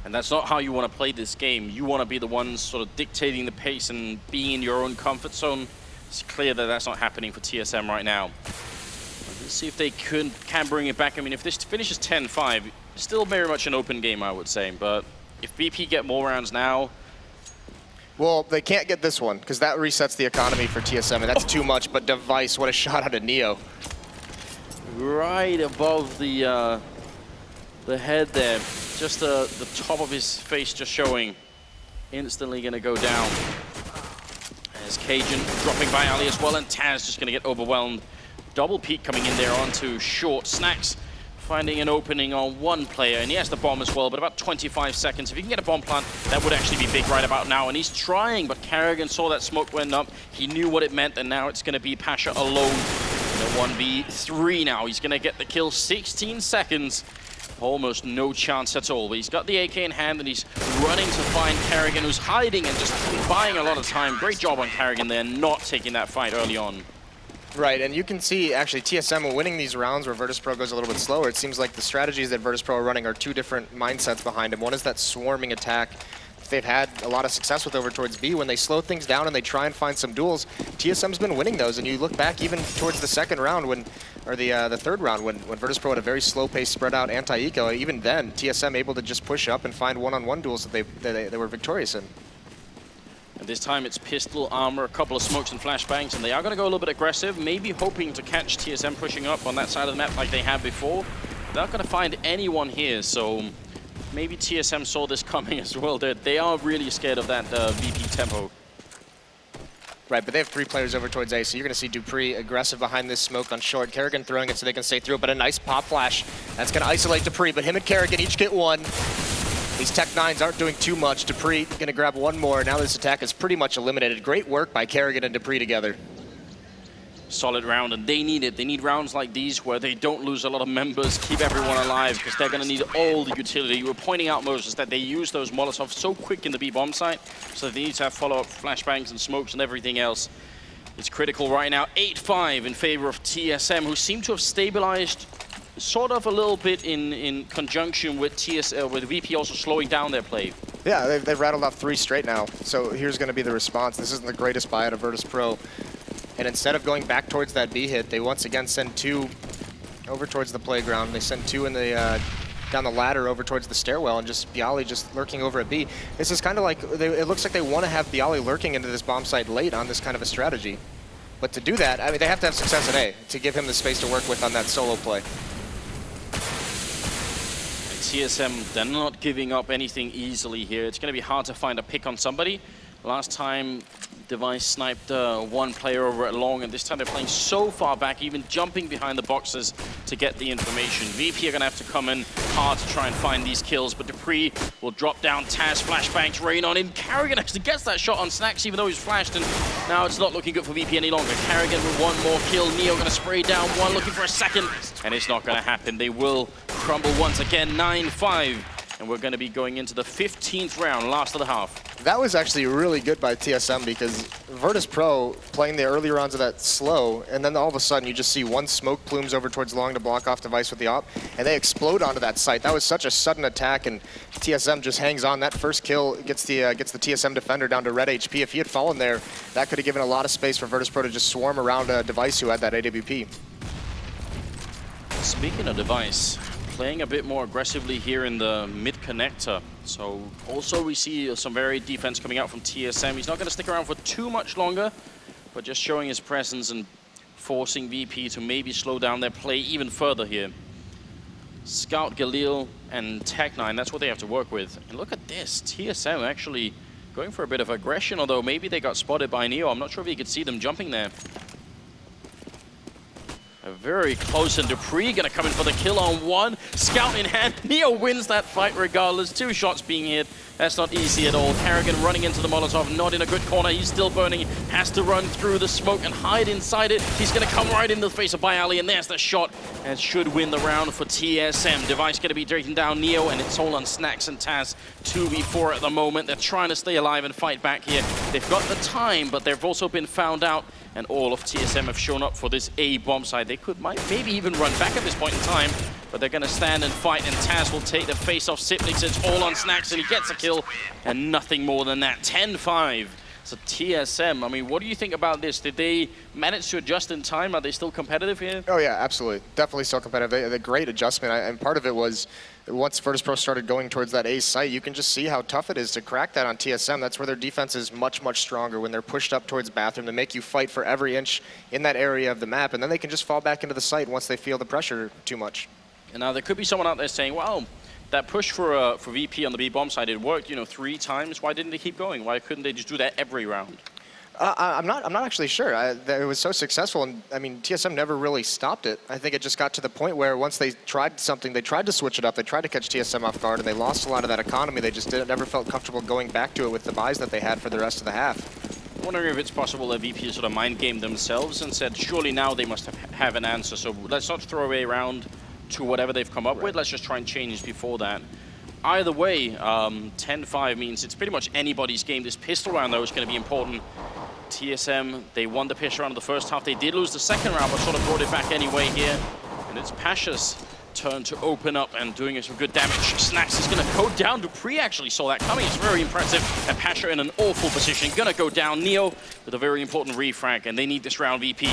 And that's not how you want to play this game. You want to be the ones sort of dictating the pace and being in your own comfort zone. It's clear that that's not happening for TSM right now. Let's see if they can bring it back. I mean, if this finishes 10-5, still very much an open game, I would say. But if VP get more rounds now... Well, they can't get this one because that resets the economy for TSM, and that's too much. But Device, what a shot out of Neo. Right above the head there. Just the top of his face just showing. Instantly going to go down. As Cajun dropping Byali as well, and Taz just going to get overwhelmed. Double peek coming in there onto short. Snacks finding an opening on one player, and he has the bomb as well, but about 25 seconds. If he can get a bomb plant, that would actually be big right about now, and he's trying, but Karrigan saw that smoke went up. He knew what it meant, and now it's going to be Pasha alone. The 1v3 now. He's going to get the kill. 16 seconds. Almost no chance at all, but he's got the AK in hand, and he's running to find Karrigan, who's hiding and just buying a lot of time. Great job on Karrigan there, not taking that fight early on. Right, and you can see, actually, TSM winning these rounds where Virtus.Pro goes a little bit slower. It seems like the strategies that Virtus.Pro are running are 2 different mindsets behind them. One is that swarming attack, they've had a lot of success with over towards B. When they slow things down and they try and find some duels, TSM's been winning those. And you look back even towards the second round or the third round when Virtus.Pro had a very slow-paced, spread-out anti-eco. Even then, TSM able to just push up and find one-on-one duels that they were victorious in. And this time it's pistol, armor, a couple of smokes and flashbangs, and they are going to go a little bit aggressive, maybe hoping to catch TSM pushing up on that side of the map like they have before. They're not going to find anyone here, so maybe TSM saw this coming as well. They are really scared of that VP tempo. Right, but they have 3 players over towards A, so you're going to see Dupree aggressive behind this smoke on short. Kerrigan throwing it so they can stay through it, but a nice pop flash. That's going to isolate Dupree, but him and Kerrigan each get one. These Tech 9s aren't doing too much. Dupree going to grab one more. Now this attack is pretty much eliminated. Great work by Kerrigan and Dupree together. Solid round, and they need it. They need rounds like these where they don't lose a lot of members, keep everyone alive, because they're going to need all the utility. You were pointing out, Moses, that they use those Molotovs so quick in the B bomb site, so they need to have follow-up flashbangs and smokes and everything else. It's critical right now. 8-5 in favor of TSM, who seem to have stabilized sort of a little bit in conjunction with with VP also slowing down their play. Yeah, they've rattled off 3 straight now. So here's going to be the response. This isn't the greatest buy out of Virtus.Pro. And instead of going back towards that B hit, they once again send 2 over towards the playground. They send 2 in the down the ladder over towards the stairwell, and just Bialy just lurking over at B. This is kind of like, it looks like they want to have Bialy lurking into this bomb site late on this kind of a strategy. But to do that, I mean, they have to have success at A to give him the space to work with on that solo play. TSM, they're not giving up anything easily here. It's going to be hard to find a pick on somebody. Last time, Device sniped one player over at long, and this time they're playing so far back, even jumping behind the boxes to get the information. VP are going to have to come in hard to try and find these kills, but Dupree will drop down. Taz, flashbangs, rain on in. Kerrigan actually gets that shot on Snacks, even though he's flashed, and now it's not looking good for VP any longer. Kerrigan with one more kill. Neo going to spray down one, looking for a second, and it's not going to happen. They will crumble once again, 9-5. And we're going to be going into the 15th round, last of the half. That was actually really good by TSM, because Virtus.Pro playing the early rounds of that slow, and then all of a sudden you just see one smoke plumes over towards long to block off Device with the op, and they explode onto that site. That was such a sudden attack, and TSM just hangs on. That first kill gets the TSM defender down to red HP. If he had fallen there, that could have given a lot of space for Virtus.Pro to just swarm around a Device who had that AWP. Speaking of Device, playing a bit more aggressively here in the mid connector. So also we see some very defense coming out from TSM. He's not going to stick around for too much longer, but just showing his presence and forcing VP to maybe slow down their play even further here. Scout, Galil, and Tech 9, that's what they have to work with. And look at this, TSM actually going for a bit of aggression, although maybe they got spotted by Neo. I'm not sure if he could see them jumping there. Very close, and Dupree gonna come in for the kill on one. Scout in hand. Neo wins that fight regardless. 2 shots being hit. That's not easy at all. Kerrigan running into the Molotov, not in a good corner. He's still burning. Has to run through the smoke and hide inside it. He's gonna come right into the face of Bialy, and there's the shot. And should win the round for TSM. Device gonna be taking down Neo, and it's all on Snacks and Taz. 2v4 at the moment. They're trying to stay alive and fight back here. They've got the time, but they've also been found out. And all of TSM have shown up for this A bomb side. They maybe even run back at this point in time, but they're going to stand and fight, and Taz will take the face off Sipnix. It's all on Snacks, and he gets a kill, and nothing more than that. 10-5. So TSM, I mean, what do you think about this? Did they manage to adjust in time? Are they still competitive here? Oh yeah, absolutely. Definitely still competitive. They had a great adjustment, and part of it was once Virtus.Pro started going towards that A site, you can just see how tough it is to crack that on TSM. That's where their defense is much, much stronger. When they're pushed up towards bathroom, they make you fight for every inch in that area of the map, and then they can just fall back into the site once they feel the pressure too much. And now there could be someone out there saying, wow, that push for VP on the B bomb side, it worked, 3 times. Why didn't they keep going? Why couldn't they just do that every round? I'm not actually sure. It was so successful, and I mean, TSM never really stopped it. I think it just got to the point where once they tried something, they tried to switch it up, they tried to catch TSM off guard, and they lost a lot of that economy. They just never felt comfortable going back to it with the buys that they had for the rest of the half. I'm wondering if it's possible that VP sort of mind gamed themselves and said, surely now they must have an answer, so let's not throw away round to whatever they've come up with, let's just try and change before that. Either way, 10-5 means it's pretty much anybody's game. This pistol round, though, is going to be important. TSM, they won the pistol round of the first half. They did lose the second round, but sort of brought it back anyway here. And it's Pashas turn to open up and doing some good damage. Snax is going to go down. Dupree actually saw that coming. It's very impressive. And Pasha in an awful position. Going to go down. Neo with a very important refrag, and they need this round. VP.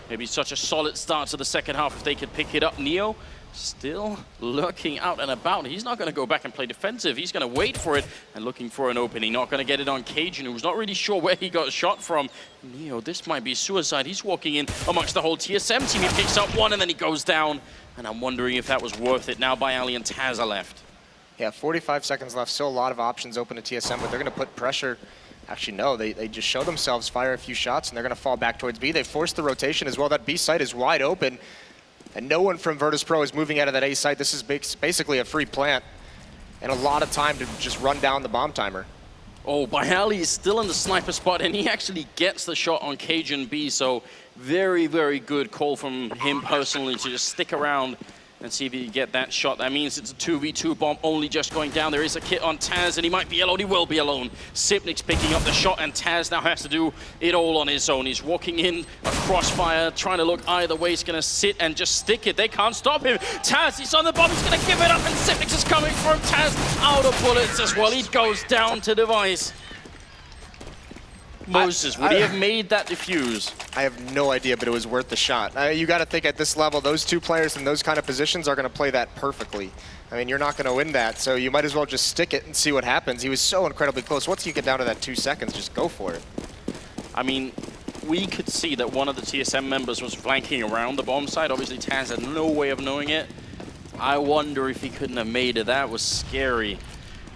Maybe such a solid start to the second half if they could pick it up. Neo still lurking out and about. He's not going to go back and play defensive. He's going to wait for it and looking for an opening. Not going to get it on Cajun, who's not really sure where he got shot from. Neo, this might be suicide. He's walking in amongst the whole TSM team. He picks up one and then he goes down. And I'm wondering if that was worth it. Now Bayali and Taz are left. Yeah, 45 seconds left. Still a lot of options open to TSM, but they're going to put pressure. Actually, no, they just show themselves, fire a few shots, and they're going to fall back towards B. They forced the rotation as well. That B site is wide open, and no one from Virtus.Pro is moving out of that A site. This is basically a free plant, and a lot of time to just run down the bomb timer. Oh, Bayali is still in the sniper spot, and he actually gets the shot on Cajun B, so very, very good call from him personally to just stick around and see if he can get that shot. That means it's a 2v2 bomb only just going down. There is a kit on Taz, and he might be alone. He will be alone. Sipnik's picking up the shot, and Taz now has to do it all on his own. He's walking in a crossfire, trying to look either way. He's going to sit and just stick it. They can't stop him. Taz, he's on the bomb. He's going to give it up, and Sipnik is coming for him. Taz out of bullets as well. He goes down to Device. Moses, would he have made that defuse? I have no idea, but it was worth the shot. You got to think at this level, those two players in those kind of positions are going to play that perfectly. I mean, you're not going to win that, so you might as well just stick it and see what happens. He was so incredibly close. Once you get down to that 2 seconds, just go for it. I mean, we could see that one of the TSM members was flanking around the bomb site. Obviously, Taz had no way of knowing it. I wonder if he couldn't have made it. That was scary.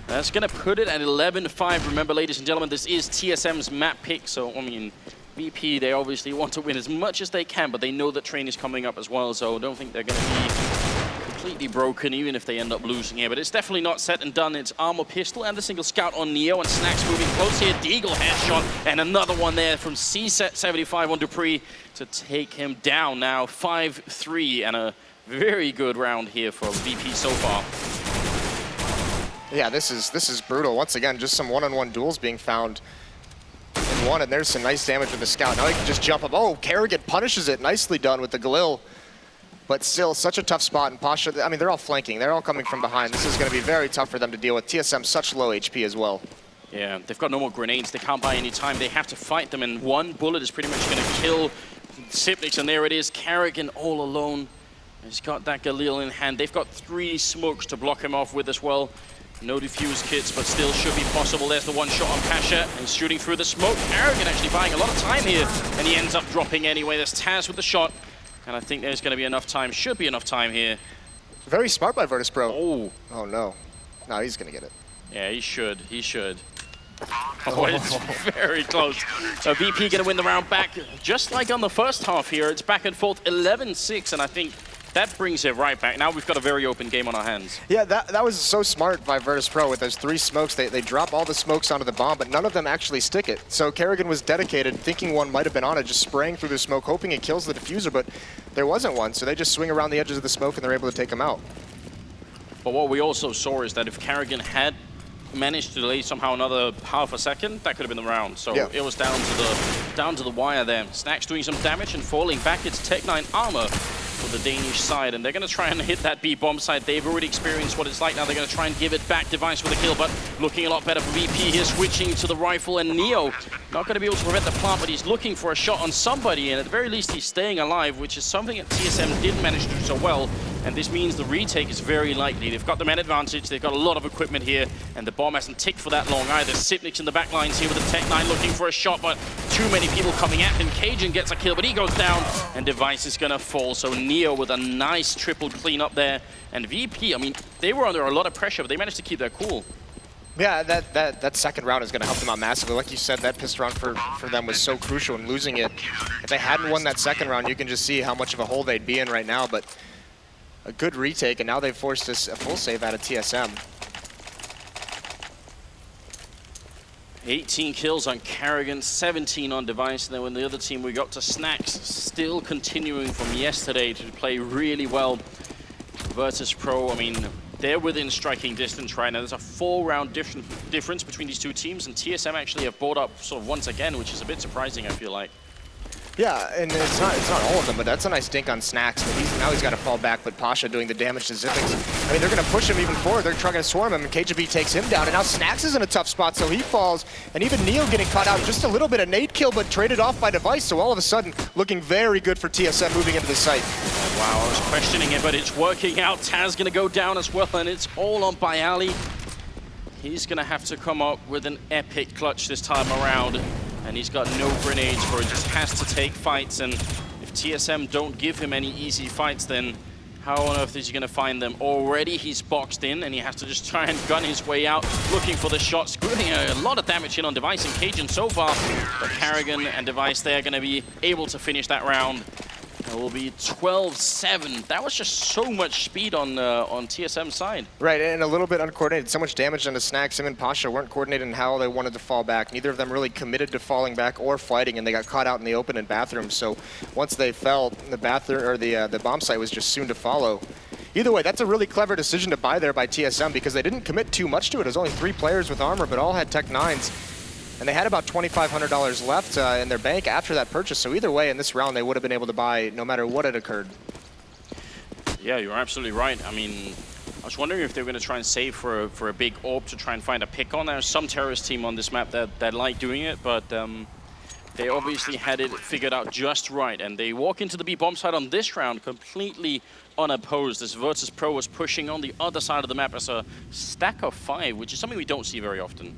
That's going to put it at 11-5. Remember, ladies and gentlemen, this is TSM's map pick. So, I mean, VP, they obviously want to win as much as they can, but they know that train is coming up as well. So I don't think they're going to be completely broken, even if they end up losing here. But it's definitely not set and done. It's Armor Pistol and the single scout on Neo, and Snax moving close here. Deagle headshot, and another one there from C-Set75 on Dupree to take him down. Now 5-3, and a very good round here for VP so far. Yeah, this is brutal. Once again, just some one-on-one duels being found in one, and there's some nice damage with the scout. Now he can just jump up. Oh, Kerrigan punishes it. Nicely done with the Galil. But still, such a tough spot. And Pasha, I mean, they're all flanking. They're all coming from behind. This is going to be very tough for them to deal with. TSM, such low HP as well. Yeah, they've got no more grenades. They can't buy any time. They have to fight them, and one bullet is pretty much going to kill Sipnik. And there it is, Kerrigan all alone. He's got that Galil in hand. They've got 3 smokes to block him off with as well. No defuse kits, but still should be possible. There's the one shot on Pasha, and shooting through the smoke. Kerrigan actually buying a lot of time here, and he ends up dropping anyway. There's Taz with the shot, and I think there's going to be enough time, should be enough time here. Very smart by Virtus.Pro. Oh. Oh, no. No, he's going to get it. Yeah, he should. He should. Oh, it's very close. So VP going to win the round back, just like on the first half here. It's back and forth, 11-6, and I think that brings it right back. Now we've got a very open game on our hands. Yeah, that was so smart by Virtus.Pro with those 3 smokes. They drop all the smokes onto the bomb, but none of them actually stick it. So Kerrigan was dedicated, thinking one might have been on it, just spraying through the smoke, hoping it kills the diffuser, but there wasn't one. So they just swing around the edges of the smoke, and they're able to take him out. But what we also saw is that if Kerrigan had managed to delay somehow another half a second, that could have been the round. So yeah, it was down to the wire there. Snax doing some damage and falling back. It's Tech9 armor for the Danish side, and they're going to try and hit that B bomb side. They've already experienced what it's like. Now they're going to try and give it back. Device with a kill, but looking a lot better for VP here, switching to the rifle, and Neo not going to be able to prevent the plant, but he's looking for a shot on somebody, and at the very least he's staying alive, which is something that TSM didn't manage to do so well. And this means the retake is very likely. They've got the man advantage, they've got a lot of equipment here, and the bomb hasn't ticked for that long either. Sipnik's in the back lines here with the Tech9 looking for a shot, but too many people coming at him. Cajun gets a kill, but he goes down, and Device is gonna fall. So Neo with a nice triple clean up there. And VP, I mean, they were under a lot of pressure, but they managed to keep their cool. Yeah, that second round is going to help them out massively. Like you said, that pistol round for them was so crucial in losing it. If they hadn't won that second round, you can just see how much of a hole they'd be in right now. But a good retake, and now they've forced a full save out of TSM. 18 kills on Kerrigan, 17 on Device. And then when the other team, we got to Snax, still continuing from yesterday to play really well. Virtus.Pro, I mean, they're within striking distance right now. There's a 4-round difference between these two teams, and TSM actually have brought up sort of once again, which is a bit surprising, I feel like. Yeah, and it's not all of them, but that's a nice dink on Snacks. But now he's got to fall back, but Pasha doing the damage to Zippix. I mean, they're going to push him even forward. They're trying to swarm him, and KJB takes him down. And now Snacks is in a tough spot, so he falls. And even Neo getting caught out just a little bit. A nade kill, but traded off by Device. So all of a sudden, looking very good for TSM moving into the site. Oh, wow, I was questioning it, but it's working out. Taz going to go down as well, and it's all on Bayali. He's going to have to come up with an epic clutch this time around. And he's got no grenades for it, just has to take fights. And if TSM don't give him any easy fights, then how on earth is he going to find them? Already he's boxed in, and he has to just try and gun his way out, looking for the shots. Doing a lot of damage in on Device and Cajun so far. But Carrigan and Device, they're going to be able to finish that round. It will be 12-7. That was just so much speed on TSM's side. Right, and a little bit uncoordinated. So much damage onto Snacks. Him and Pasha weren't coordinated in how they wanted to fall back. Neither of them really committed to falling back or fighting, and they got caught out in the open in bathrooms. So once they fell, the bathroom or the bomb site was just soon to follow. Either way, that's a really clever decision to buy there by TSM because they didn't commit too much to it. It was only 3 players with armor, but all had Tech 9s. And they had about $2,500 left in their bank after that purchase. So either way, in this round, they would have been able to buy no matter what had occurred. Yeah, you're absolutely right. I mean, I was wondering if they were going to try and save for a big orb to try and find a pick on. There's some terrorist team on this map that like doing it, but they obviously had it figured out just right. And they walk into the B bomb site on this round completely unopposed. As Virtus.Pro was pushing on the other side of the map as a stack of 5, which is something we don't see very often.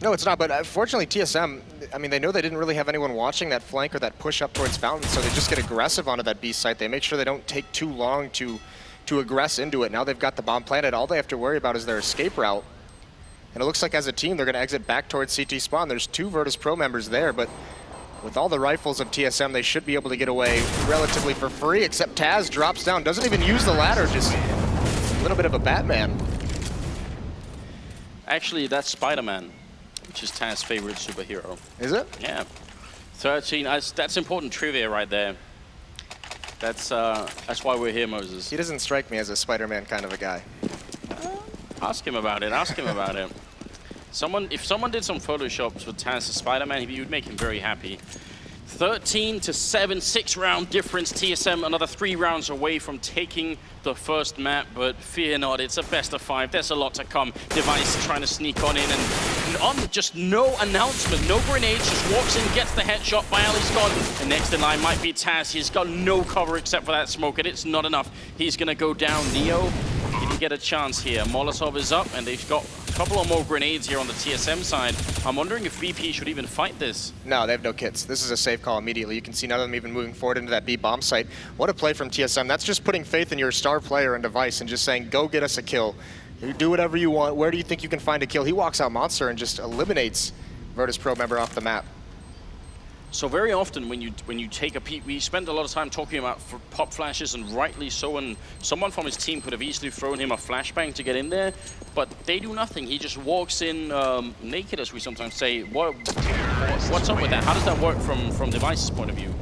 No, it's not, but fortunately TSM, I mean, they know they didn't really have anyone watching that flank or that push up towards Fountain, so they just get aggressive onto that B site. They make sure they don't take too long to aggress into it. Now they've got the bomb planted. All they have to worry about is their escape route. And it looks like as a team, they're going to exit back towards CT spawn. There's 2 Virtus.Pro members there, but with all the rifles of TSM, they should be able to get away relatively for free, except Taz drops down, doesn't even use the ladder, just a little bit of a Batman. Actually, that's Spider-Man, which is Taz's favorite superhero. Is it? Yeah. 13, that's important trivia right there. That's why we're here, Moses. He doesn't strike me as a Spider-Man kind of a guy. Ask him about it, ask him about it. If someone did some photoshops with Taz as Spider-Man, he would make him very happy. 13-7, 6-round difference. TSM another 3 rounds away from taking the first map, but fear not, it's a best of 5. There's a lot to come. Device trying to sneak on in, and on just no announcement, no grenades, just walks in, gets the headshot. Bayali's gone. And next in line might be Taz. He's got no cover except for that smoke, and it's not enough. He's gonna go down. Neo, did he get a chance here? Molotov is up, and they've got a couple of more grenades here on the TSM side. I'm wondering if VP should even fight this. No, they have no kits. This is a safe call immediately. You can see none of them even moving forward into that B bomb site. What a play from TSM. That's just putting faith in your star player and Device and just saying, go get us a kill. You do whatever you want. Where do you think you can find a kill? He walks out Monster and just eliminates Virtus.Pro member off the map. So very often when you take a peek, we spend a lot of time talking about pop flashes, and rightly so, and someone from his team could have easily thrown him a flashbang to get in there, but they do nothing. He just walks in naked, as we sometimes say. What's up with that? How does that work from Device's point of view?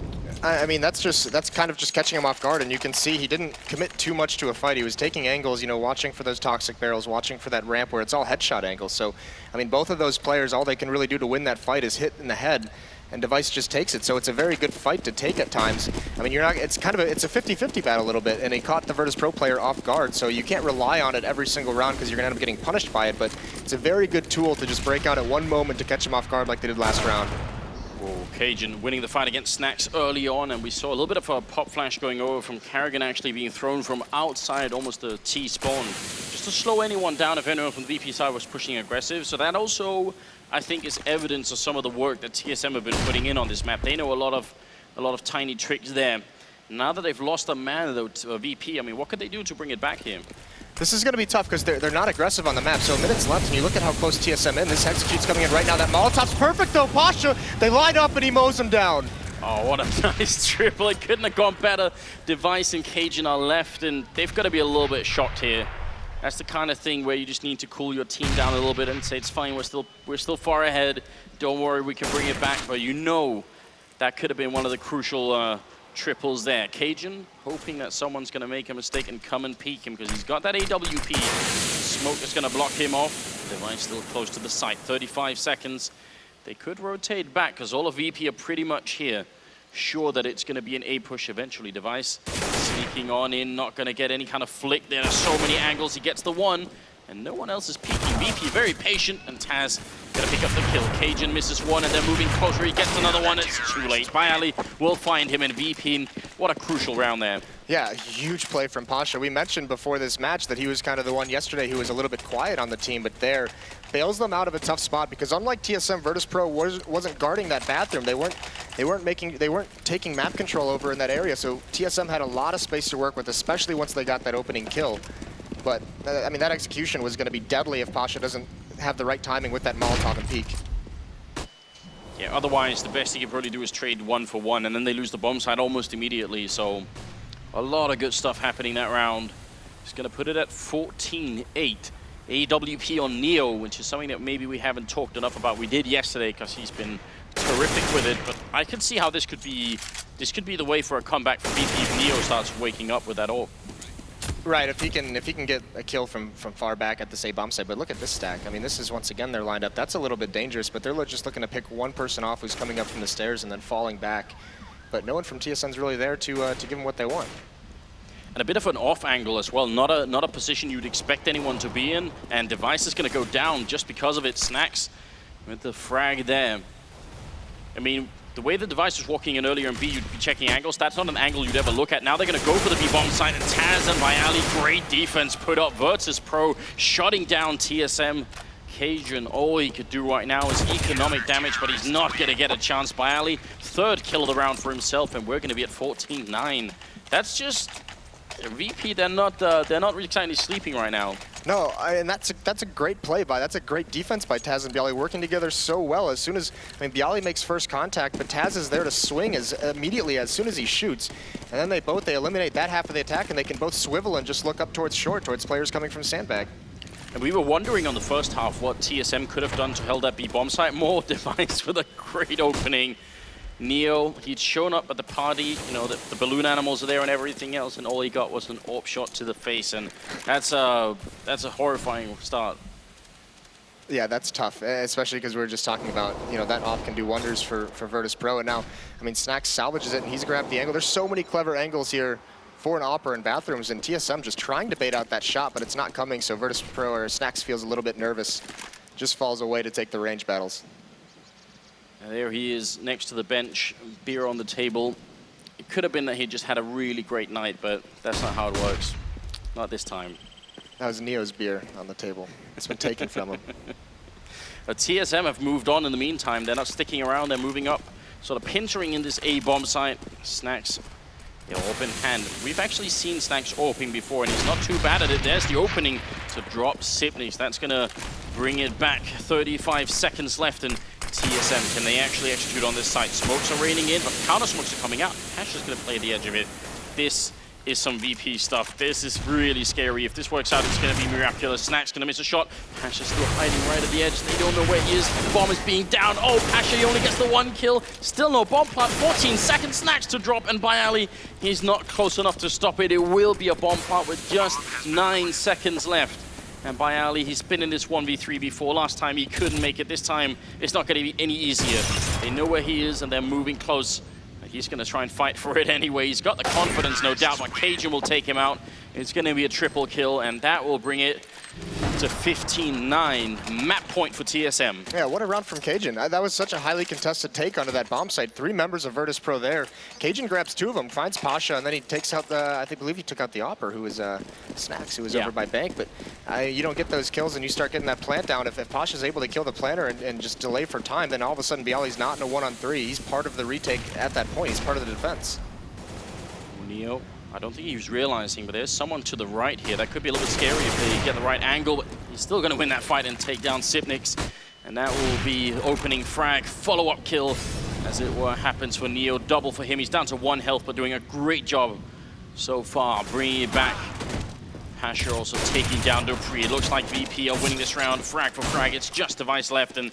I mean, that's kind of just catching him off guard, and you can see he didn't commit too much to a fight. He was taking angles, you know, watching for those toxic barrels, watching for that ramp where it's all headshot angles. So, I mean, both of those players, all they can really do to win that fight is hit in the head, and Device just takes it. So it's a very good fight to take at times. I mean, it's a 50-50 battle a little bit, and he caught the Virtus.Pro player off guard, so you can't rely on it every single round because you're gonna end up getting punished by it, but it's a very good tool to just break out at one moment to catch him off guard like they did last round. Whoa, Cajun winning the fight against Snacks early on, and we saw a little bit of a pop flash going over from Carrigan, actually being thrown from outside almost the T spawn, just to slow anyone down if anyone from the VP side was pushing aggressive. So that also, I think, is evidence of some of the work that TSM have been putting in on this map. They know a lot of tiny tricks there. Now that they've lost a man though to a VP, I mean, what could they do to bring it back here? This is going to be tough because they're not aggressive on the map. So minutes left, and you look at how close TSM in. This execute's coming in right now. That Molotov's perfect though. Pasha, they line up and he mows him down. Oh, what a nice triple. It couldn't have gone better. Device and Cajun are left, and they've got to be a little bit shocked here. That's the kind of thing where you just need to cool your team down a little bit and say, it's fine, we're still far ahead. Don't worry, we can bring it back. But you know that could have been one of the crucial triples there. Cajun hoping that someone's going to make a mistake and come and peek him because he's got that AWP. Smoke is going to block him off. Device still close to the site. 35 seconds. They could rotate back because all of VP are pretty much here. Sure that it's going to be an A push eventually. Device sneaking on in, not going to get any kind of flick. There are so many angles. He gets the one, and no one else is peeking. VP very patient, and Taz going to pick up the kill. Cajun misses one, and they're moving closer. He gets another one. It's too late. Bayali will find him, and VP, what a crucial round there. Yeah, huge play from Pasha. We mentioned before this match that he was kind of the one yesterday who was a little bit quiet on the team, but there bails them out of a tough spot because unlike TSM, Virtus.Pro wasn't guarding that bathroom. They weren't taking map control over in that area, so TSM had a lot of space to work with, especially once they got that opening kill. But I mean, that execution was going to be deadly if Pasha doesn't have the right timing with that Molotov and peek. Yeah, otherwise the best he can probably do is trade 1 for 1, and then they lose the bomb side almost immediately. So a lot of good stuff happening that round. He's going to put it at 14-8. AWP on Neo, which is something that maybe we haven't talked enough about. We did yesterday because he's been terrific with it, but I can see how this could be the way for a comeback for VP if Neo starts waking up with that AWP. Right, if he can get a kill from far back at the say bomb site. But look at this stack. I mean, this is once again they're lined up. That's a little bit dangerous, but they're just looking to pick one person off who's coming up from the stairs and then falling back. But no one from TSM's really there to give them what they want. And a bit of an off angle as well, not a position you'd expect anyone to be in, and Device is going to go down just because of it. Snacks with the frag there. I mean, the way the Device was walking in earlier in B, you'd be checking angles. That's not an angle you'd ever look at. Now they're going to go for the B-bomb site, and Taz and Bayali, great defense put up. Virtus.Pro shutting down TSM. Cajun, all he could do right now is economic damage, but he's not going to get a chance. Bayali, third kill of the round for himself, and we're going to be at 14-9. That's just VP. They're not really exactly sleeping right now. No, and that's a great play that's a great defense by Taz and Bialy, working together so well. As soon as, I mean, Bialy makes first contact, but Taz is there to swing immediately as soon as he shoots. And then they eliminate that half of the attack, and they can both swivel and just look up towards players coming from sandbag. And we were wondering on the first half what TSM could have done to hold that B-bomb site. More Device with a great opening. Neo, he'd shown up at the party, you know, the balloon animals are there and everything else, and all he got was an AWP shot to the face, and that's a horrifying start. Yeah, that's tough, especially because we were just talking about, you know, that AWP can do wonders for Virtus.Pro, and now, I mean, Snacks salvages it, and he's grabbed the angle. There's so many clever angles here for an AWPer in bathrooms, and TSM just trying to bait out that shot, but it's not coming, so Virtus.Pro or Snacks feels a little bit nervous, just falls away to take the range battles. And there he is next to the bench, beer on the table. It could have been that he just had a really great night, but that's not how it works. Not this time. That was Neo's beer on the table. It's been taken from him. TSM have moved on in the meantime. They're not sticking around, they're moving up, sort of pinchering in this A-bomb site. Snacks, the AWP in hand. We've actually seen Snacks AWPing before, and he's not too bad at it. There's the opening to drop Sipnis. That's gonna bring it back. 35 seconds left, and TSM, can they actually execute on this site? Smokes are raining in, but counter smokes are coming out. Pasha's going to play the edge of it. This is some VP stuff. This is really scary. If this works out, it's going to be miraculous. Snacks going to miss a shot. Pasha's still hiding right at the edge. They don't know where he is. The bomb is being down. Oh, Pasha, he only gets the one kill. Still no bomb plant. 14 seconds. Snacks to drop, and Bayali, he's not close enough to stop it. It will be a bomb plant with just 9 seconds left. And Bayali, he's been in this 1v3 before. Last time he couldn't make it. This time it's not going to be any easier. They know where he is and they're moving close. He's going to try and fight for it anyway. He's got the confidence, no doubt, but Cajun will take him out. It's going to be a triple kill, and that will bring it to 15-9. Map point for TSM. Yeah, what a round from Cajun. That was such a highly contested take onto that bomb site. 3 members of Virtus.Pro there. Cajun grabs 2 of them, finds Pasha, and then he takes out the, I believe he took out the AWPer, who was Snacks, who was over by Bank. But you don't get those kills and you start getting that plant down. If Pasha's able to kill the planter and just delay for time, then all of a sudden Bialy's not in a 1-on-3. He's part of the retake at that point. He's part of the defense. Neo, I don't think he was realizing, but there's someone to the right here. That could be a little bit scary if they get the right angle, but he's still going to win that fight and take down Sipnix. And that will be opening frag, follow-up kill, as it were, happens for Neo. Double for him. He's down to 1 health, but doing a great job so far, bringing it back. Pasha also taking down Dupree. It looks like VP are winning this round, frag for frag. It's just Device left, and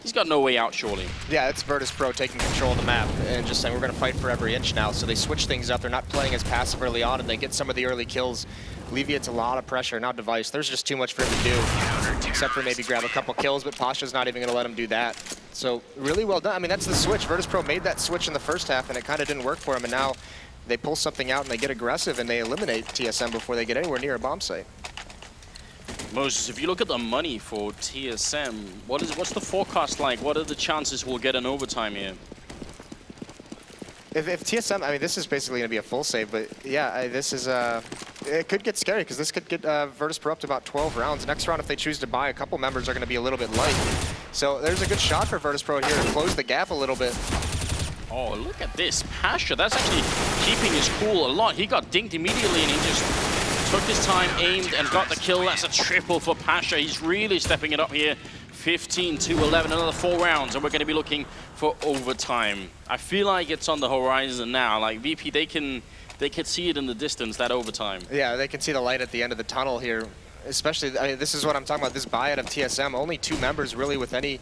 he's got no way out, surely. Yeah, it's Virtus.Pro taking control of the map and just saying we're going to fight for every inch now. So they switch things up. They're not playing as passive early on, and they get some of the early kills. Alleviates a lot of pressure. Now Device, there's just too much for him to do, except for maybe grab a couple kills, but Pasha's not even going to let him do that. So really well done. I mean, that's the switch. Virtus.Pro made that switch in the first half, and it kind of didn't work for them. And now they pull something out, and they get aggressive, and they eliminate TSM before they get anywhere near a bomb site. Moses, if you look at the money for TSM, what's the forecast like? What are the chances we'll get an overtime here? If TSM, I mean, this is basically going to be a full save, but yeah, this is, it could get scary because this could get Virtus.Pro up to about 12 rounds. Next round, if they choose to buy, a couple members are going to be a little bit light. So there's a good shot for Virtus.Pro here to close the gap a little bit. Oh, look at this. Pasha, that's actually keeping his cool a lot. He got dinked immediately and he just took his time, aimed, and got the kill. That's a triple for Pasha. He's really stepping it up here. 15-11, another 4 rounds, and we're going to be looking for overtime. I feel like it's on the horizon now. Like VP, they can see it in the distance, that overtime. Yeah, they can see the light at the end of the tunnel here. Especially, I mean, this is what I'm talking about, this buyout of TSM. Only 2 members really with any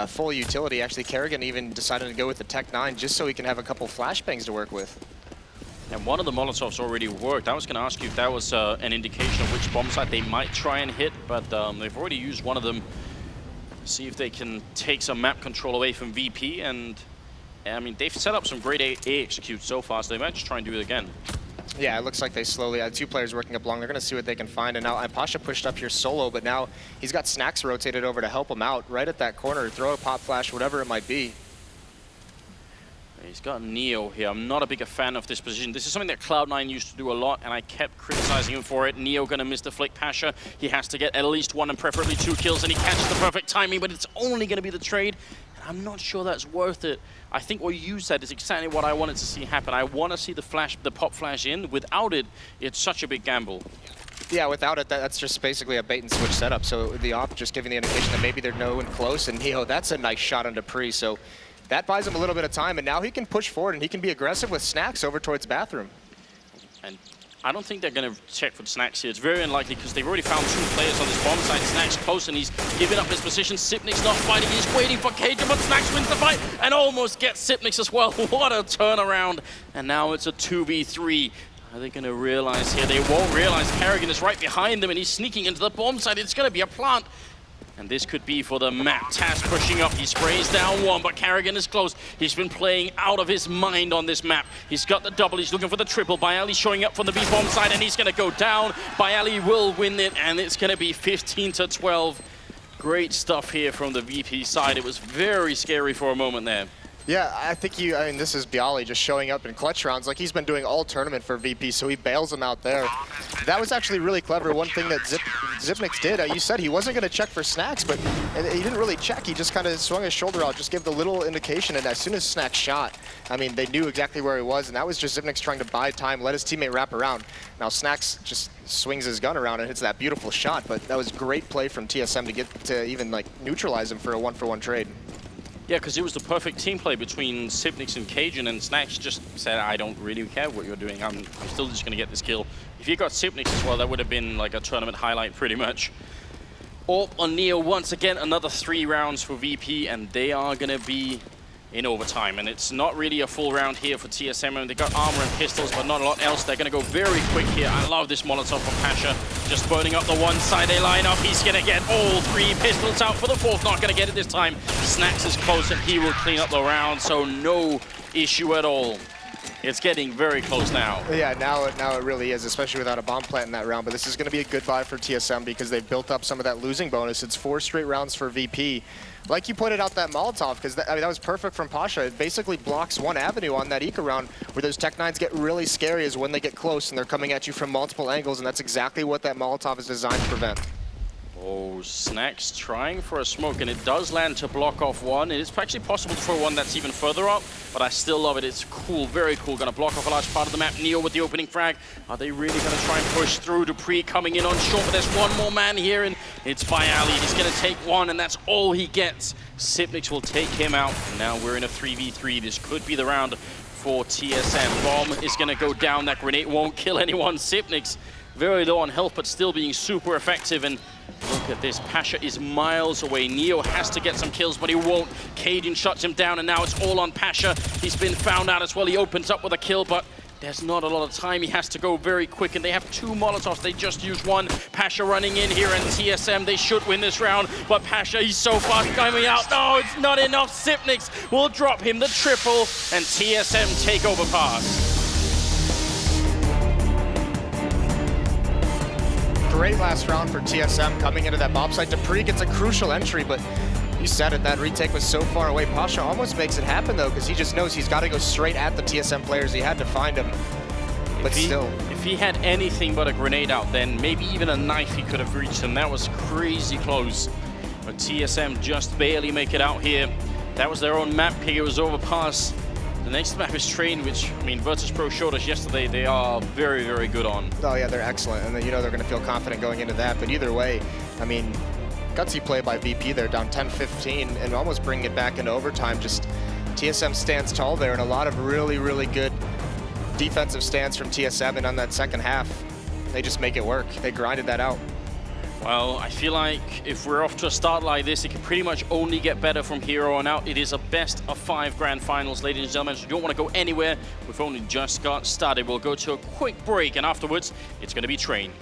full utility. Actually, Kerrigan even decided to go with the Tech 9 just so he can have a couple flashbangs to work with. And one of the Molotovs already worked. I was going to ask you if that was an indication of which bomb site they might try and hit, but they've already used one of them. See if they can take some map control away from VP, and I mean, they've set up some great A execute so far, so they might just try and do it again. Yeah, it looks like they slowly had 2 players working up long. They're going to see what they can find, and now Pasha pushed up here solo, but now he's got Snacks rotated over to help him out right at that corner, throw a pop flash, whatever it might be. He's got Neo here. I'm not a big fan of this position. This is something that Cloud9 used to do a lot, and I kept criticizing him for it. Neo gonna miss the flick Pasha. He has to get at least 1 and preferably 2 kills, and he catches the perfect timing, but it's only gonna be the trade. And I'm not sure that's worth it. I think what you said is exactly what I wanted to see happen. I want to see the pop flash in. Without it, it's such a big gamble. Yeah, without it, that's just basically a bait and switch setup. So the op just giving the indication that maybe they're no one close, and Neo, that's a nice shot on Dupree. So that buys him a little bit of time, and now he can push forward, and he can be aggressive with Snacks over towards Bathroom. And I don't think they're going to check for Snacks here. It's very unlikely because they've already found 2 players on this bomb site. Snacks close, and he's giving up his position. Sipnik's not fighting. He's waiting for Cajun, but Snacks wins the fight and almost gets Sipnik as well. What a turnaround. And now it's a 2v3. Are they going to realize here? They won't realize. Kerrigan is right behind them, and he's sneaking into the bomb site. It's going to be a plant. And this could be for the map. Taz pushing up. He sprays down 1, but Kerrigan is close. He's been playing out of his mind on this map. He's got the double. He's looking for the triple. Bayali showing up from the B-bomb side, and he's going to go down. Bayali will win it, and it's going to be 15-12. Great stuff here from the VP side. It was very scary for a moment there. Yeah, I mean, this is Bialy just showing up in clutch rounds like he's been doing all tournament for VP, so he bails him out there. That was actually really clever. One thing that Zipnix did, you said he wasn't going to check for Snacks, but he didn't really check. He just kind of swung his shoulder out, just gave the little indication, and as soon as Snacks shot, I mean, they knew exactly where he was, and that was just Zipnix trying to buy time, let his teammate wrap around. Now Snacks just swings his gun around and hits that beautiful shot, but that was great play from TSM to get to even like neutralize him for a 1-for-1 trade. Yeah, because it was the perfect team play between Sipnix and Cajun, and Snacks just said, I don't really care what you're doing. I'm still just going to get this kill. If you got Sipnix as well, that would have been like a tournament highlight pretty much. Orp on Neo once again, another 3 rounds for VP, and they are going to be in overtime. And it's not really a full round here for TSM. I mean, they got armor and pistols, but not a lot else. They're going to go very quick here. I love this Molotov from Pasha. Just burning up the one side they line up. He's going to get all 3 pistols out for the 4th. Not going to get it this time. Snacks is close, and he will clean up the round, so no issue at all. It's getting very close now. Yeah, now it really is, especially without a bomb plant in that round. But this is going to be a good buy for TSM because they've built up some of that losing bonus. It's 4 straight rounds for VP. Like you pointed out that Molotov, because I mean, that was perfect from Pasha. It basically blocks one avenue on that eco round where those Tech 9s get really scary is when they get close and they're coming at you from multiple angles, and that's exactly what that Molotov is designed to prevent. Oh, Snacks trying for a smoke, and it does land to block off one. It's actually possible to throw one that's even further up, but I still love it. It's cool, very cool. Going to block off a large part of the map. Neo with the opening frag. Are they really going to try and push through? Dupree coming in on short, but there's one more man here, and it's Bayali. He's going to take 1, and that's all he gets. Sipnix will take him out. Now we're in a 3v3. This could be the round for TSM. Bomb is going to go down. That grenade won't kill anyone. Sipnix very low on health, but still being super effective. And look at this. Pasha is miles away. Neo has to get some kills, but he won't. Cajun shuts him down, and now it's all on Pasha. He's been found out as well. He opens up with a kill, but There's not a lot of time. He has to go very quick, and they have 2 Molotovs. They just used 1. Pasha running in here, and TSM, they should win this round. But Pasha, he's so fast coming out. No, it's not enough. Sipnix will drop him the triple, and TSM take Overpass. Great last round for TSM coming into that mob site. Dupree gets a crucial entry, but you said it, that retake was so far away. Pasha almost makes it happen though, because he just knows he's got to go straight at the TSM players. He had to find them, but still. If he had anything but a grenade out, then maybe even a knife he could have reached him. That was crazy close. But TSM just barely make it out here. That was their own map pick. It was Overpass. The next map is Train, which, I mean, Virtus.Pro showed us yesterday they are very, very good on. Oh yeah, they're excellent, and then you know they're going to feel confident going into that. But either way, I mean, gutsy play by VP there, down 10-15, and almost bringing it back into overtime. Just TSM stands tall there, and a lot of really, really good defensive stance from TSM, and on that second half, they just make it work. They grinded that out. Well, I feel like if we're off to a start like this, it can pretty much only get better from here on out. It is a best of 5 grand finals, ladies and gentlemen, so you don't want to go anywhere. We've only just got started. We'll go to a quick break, and afterwards, it's going to be Train.